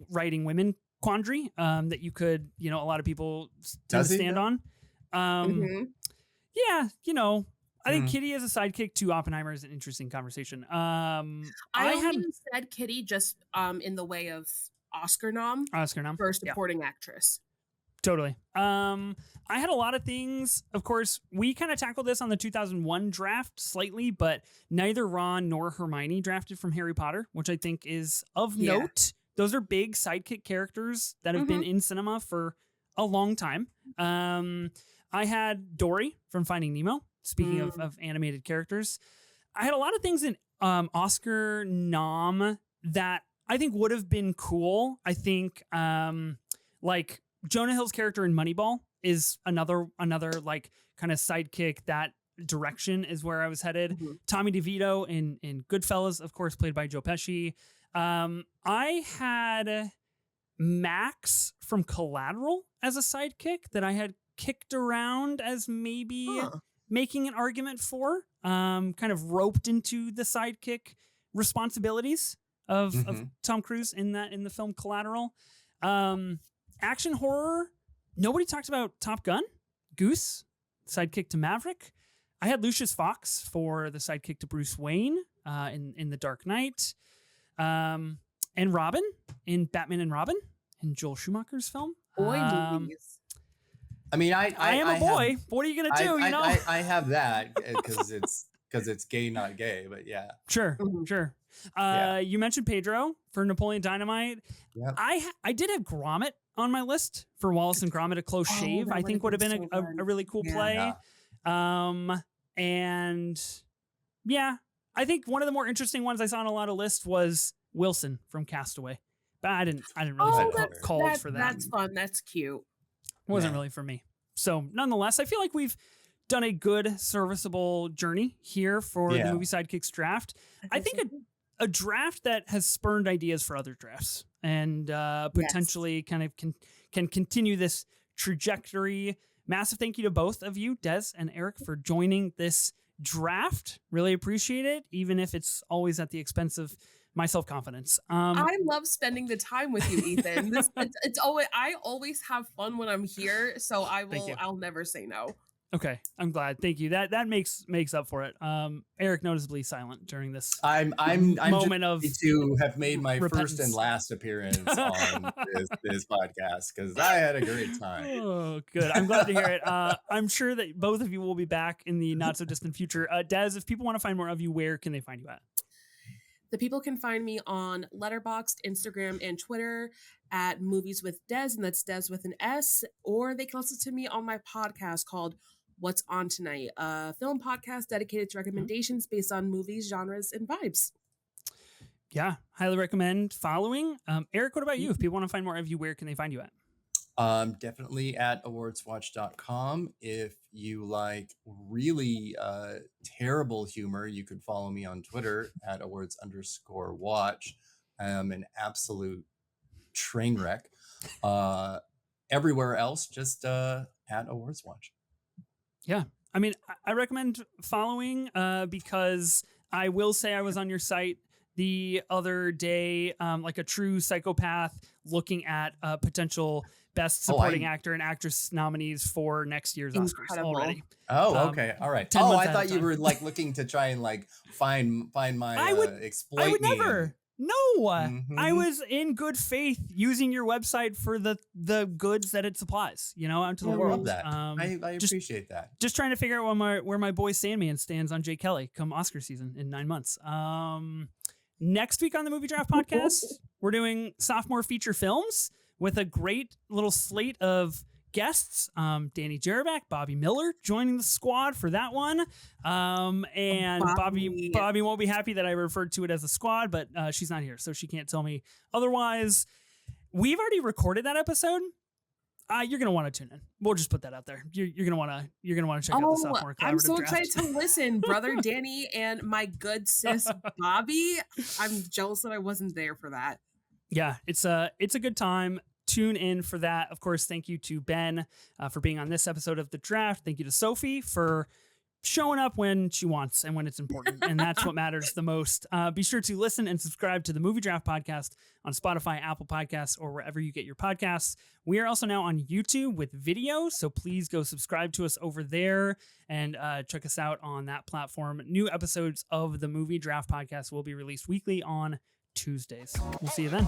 writing women quandary that you could, a lot of people tend to stand on. Yeah, I think Kitty as a sidekick to Oppenheimer is an interesting conversation. I only said Kitty just in the way of Oscar nom for supporting actress. Totally. I had a lot of things. Of course, we kind of tackled this on the 2001 draft slightly, but neither Ron nor Hermione drafted from Harry Potter, which I think is of note. Those are big sidekick characters that have been in cinema for a long time. I had Dory from Finding Nemo. Speaking of animated characters, I had a lot of things in Oscar nom that I think would have been cool. I think like Jonah Hill's character in Moneyball is another like kind of sidekick. That direction is where I was headed. Tommy DeVito in Goodfellas, of course, played by Joe Pesci. I had Max from Collateral as a sidekick that I had kicked around as maybe making an argument for, kind of roped into the sidekick responsibilities of Tom Cruise in the film Collateral. Action horror, nobody talks about Top Gun. Goose, sidekick to Maverick. I had Lucius Fox for the sidekick to Bruce Wayne in The Dark Knight. And Robin in Batman and Robin in Joel Schumacher's film. Boy movies. I mean, I am a boy. What are you gonna do? I have that because it's gay, not gay. But yeah, sure. You mentioned Pedro for Napoleon Dynamite. Yep. I did have Gromit on my list for Wallace and Gromit: A Close Shave. I think would have been a really cool play. And yeah, I think one of the more interesting ones I saw on a lot of lists was Wilson from Castaway, but I didn't really feel called for that. That's fun. That's cute. Wasn't really for me. So nonetheless, I feel like we've done a good, serviceable journey here for the Movie Sidekicks draft. I think a draft that has spurned ideas for other drafts and potentially kind of can continue this trajectory. Massive thank you to both of you, Des and Erik, for joining this draft. Really appreciate it, even if it's always at the expense of my self-confidence. I love spending the time with you, Ethan. It's always, I always have fun when I'm here, so I'll never say no. Okay, I'm glad. Thank you. That makes up for it. Erik noticeably silent during this. I'm moment of to have made my first and last appearance on this podcast because I had a great time. Oh, good. I'm glad to hear it. I'm sure that both of you will be back in the not so distant future. Des, if people want to find more of you, where can they find you at? The people can find me on Letterboxd, Instagram, and Twitter at Movies with Des, and that's Des with an S, or they can listen to me on my podcast called What's On Tonight, a film podcast dedicated to recommendations based on movies, genres, and vibes. Yeah, highly recommend following. Erik, what about you? If people want to find more of you, where can they find you at? Definitely at awardswatch.com. If you like really terrible humor, you could follow me on Twitter at awards_watch. I am an absolute train wreck. Everywhere else, just at AwardsWatch. Yeah. I mean, I recommend following because I will say I was on your site the other day, like a true psychopath, looking at potential best supporting actor and actress nominees for next year's Oscars already. Oh, okay. All right. Oh, I thought you were like looking to try and like find my exploit. I would never. And... No, I was in good faith using your website for the goods that it supplies, out to the world. I love that. I appreciate that. Just trying to figure out where my boy Sandman stands on Jay Kelly come Oscar season in 9 months. Next week on the Movie Draft Podcast, we're doing sophomore feature films with a great little slate of guests. Danny Jerabak, Bobby Miller joining the squad for that one. And Bobby won't be happy that I referred to it as a squad, but she's not here, so she can't tell me otherwise. We've already recorded that episode. You're gonna want to tune in. We'll just put that out there. You're gonna want to check out the sophomore collaborative I'm so draft. excited to listen, brother Danny and my good sis Bobby. I'm jealous that I wasn't there for that. Yeah, it's a good time. Tune in for that. Of course, thank you to Ben for being on this episode of The Draft. Thank you to Sophie for showing up when she wants and when it's important. And that's what matters the most. Be sure to listen and subscribe to the Movie Draft Podcast on Spotify, Apple Podcasts, or wherever you get your podcasts. We are also now on YouTube with video, so please go subscribe to us over there and check us out on that platform. New episodes of the Movie Draft Podcast will be released weekly on Tuesdays. We'll see you then.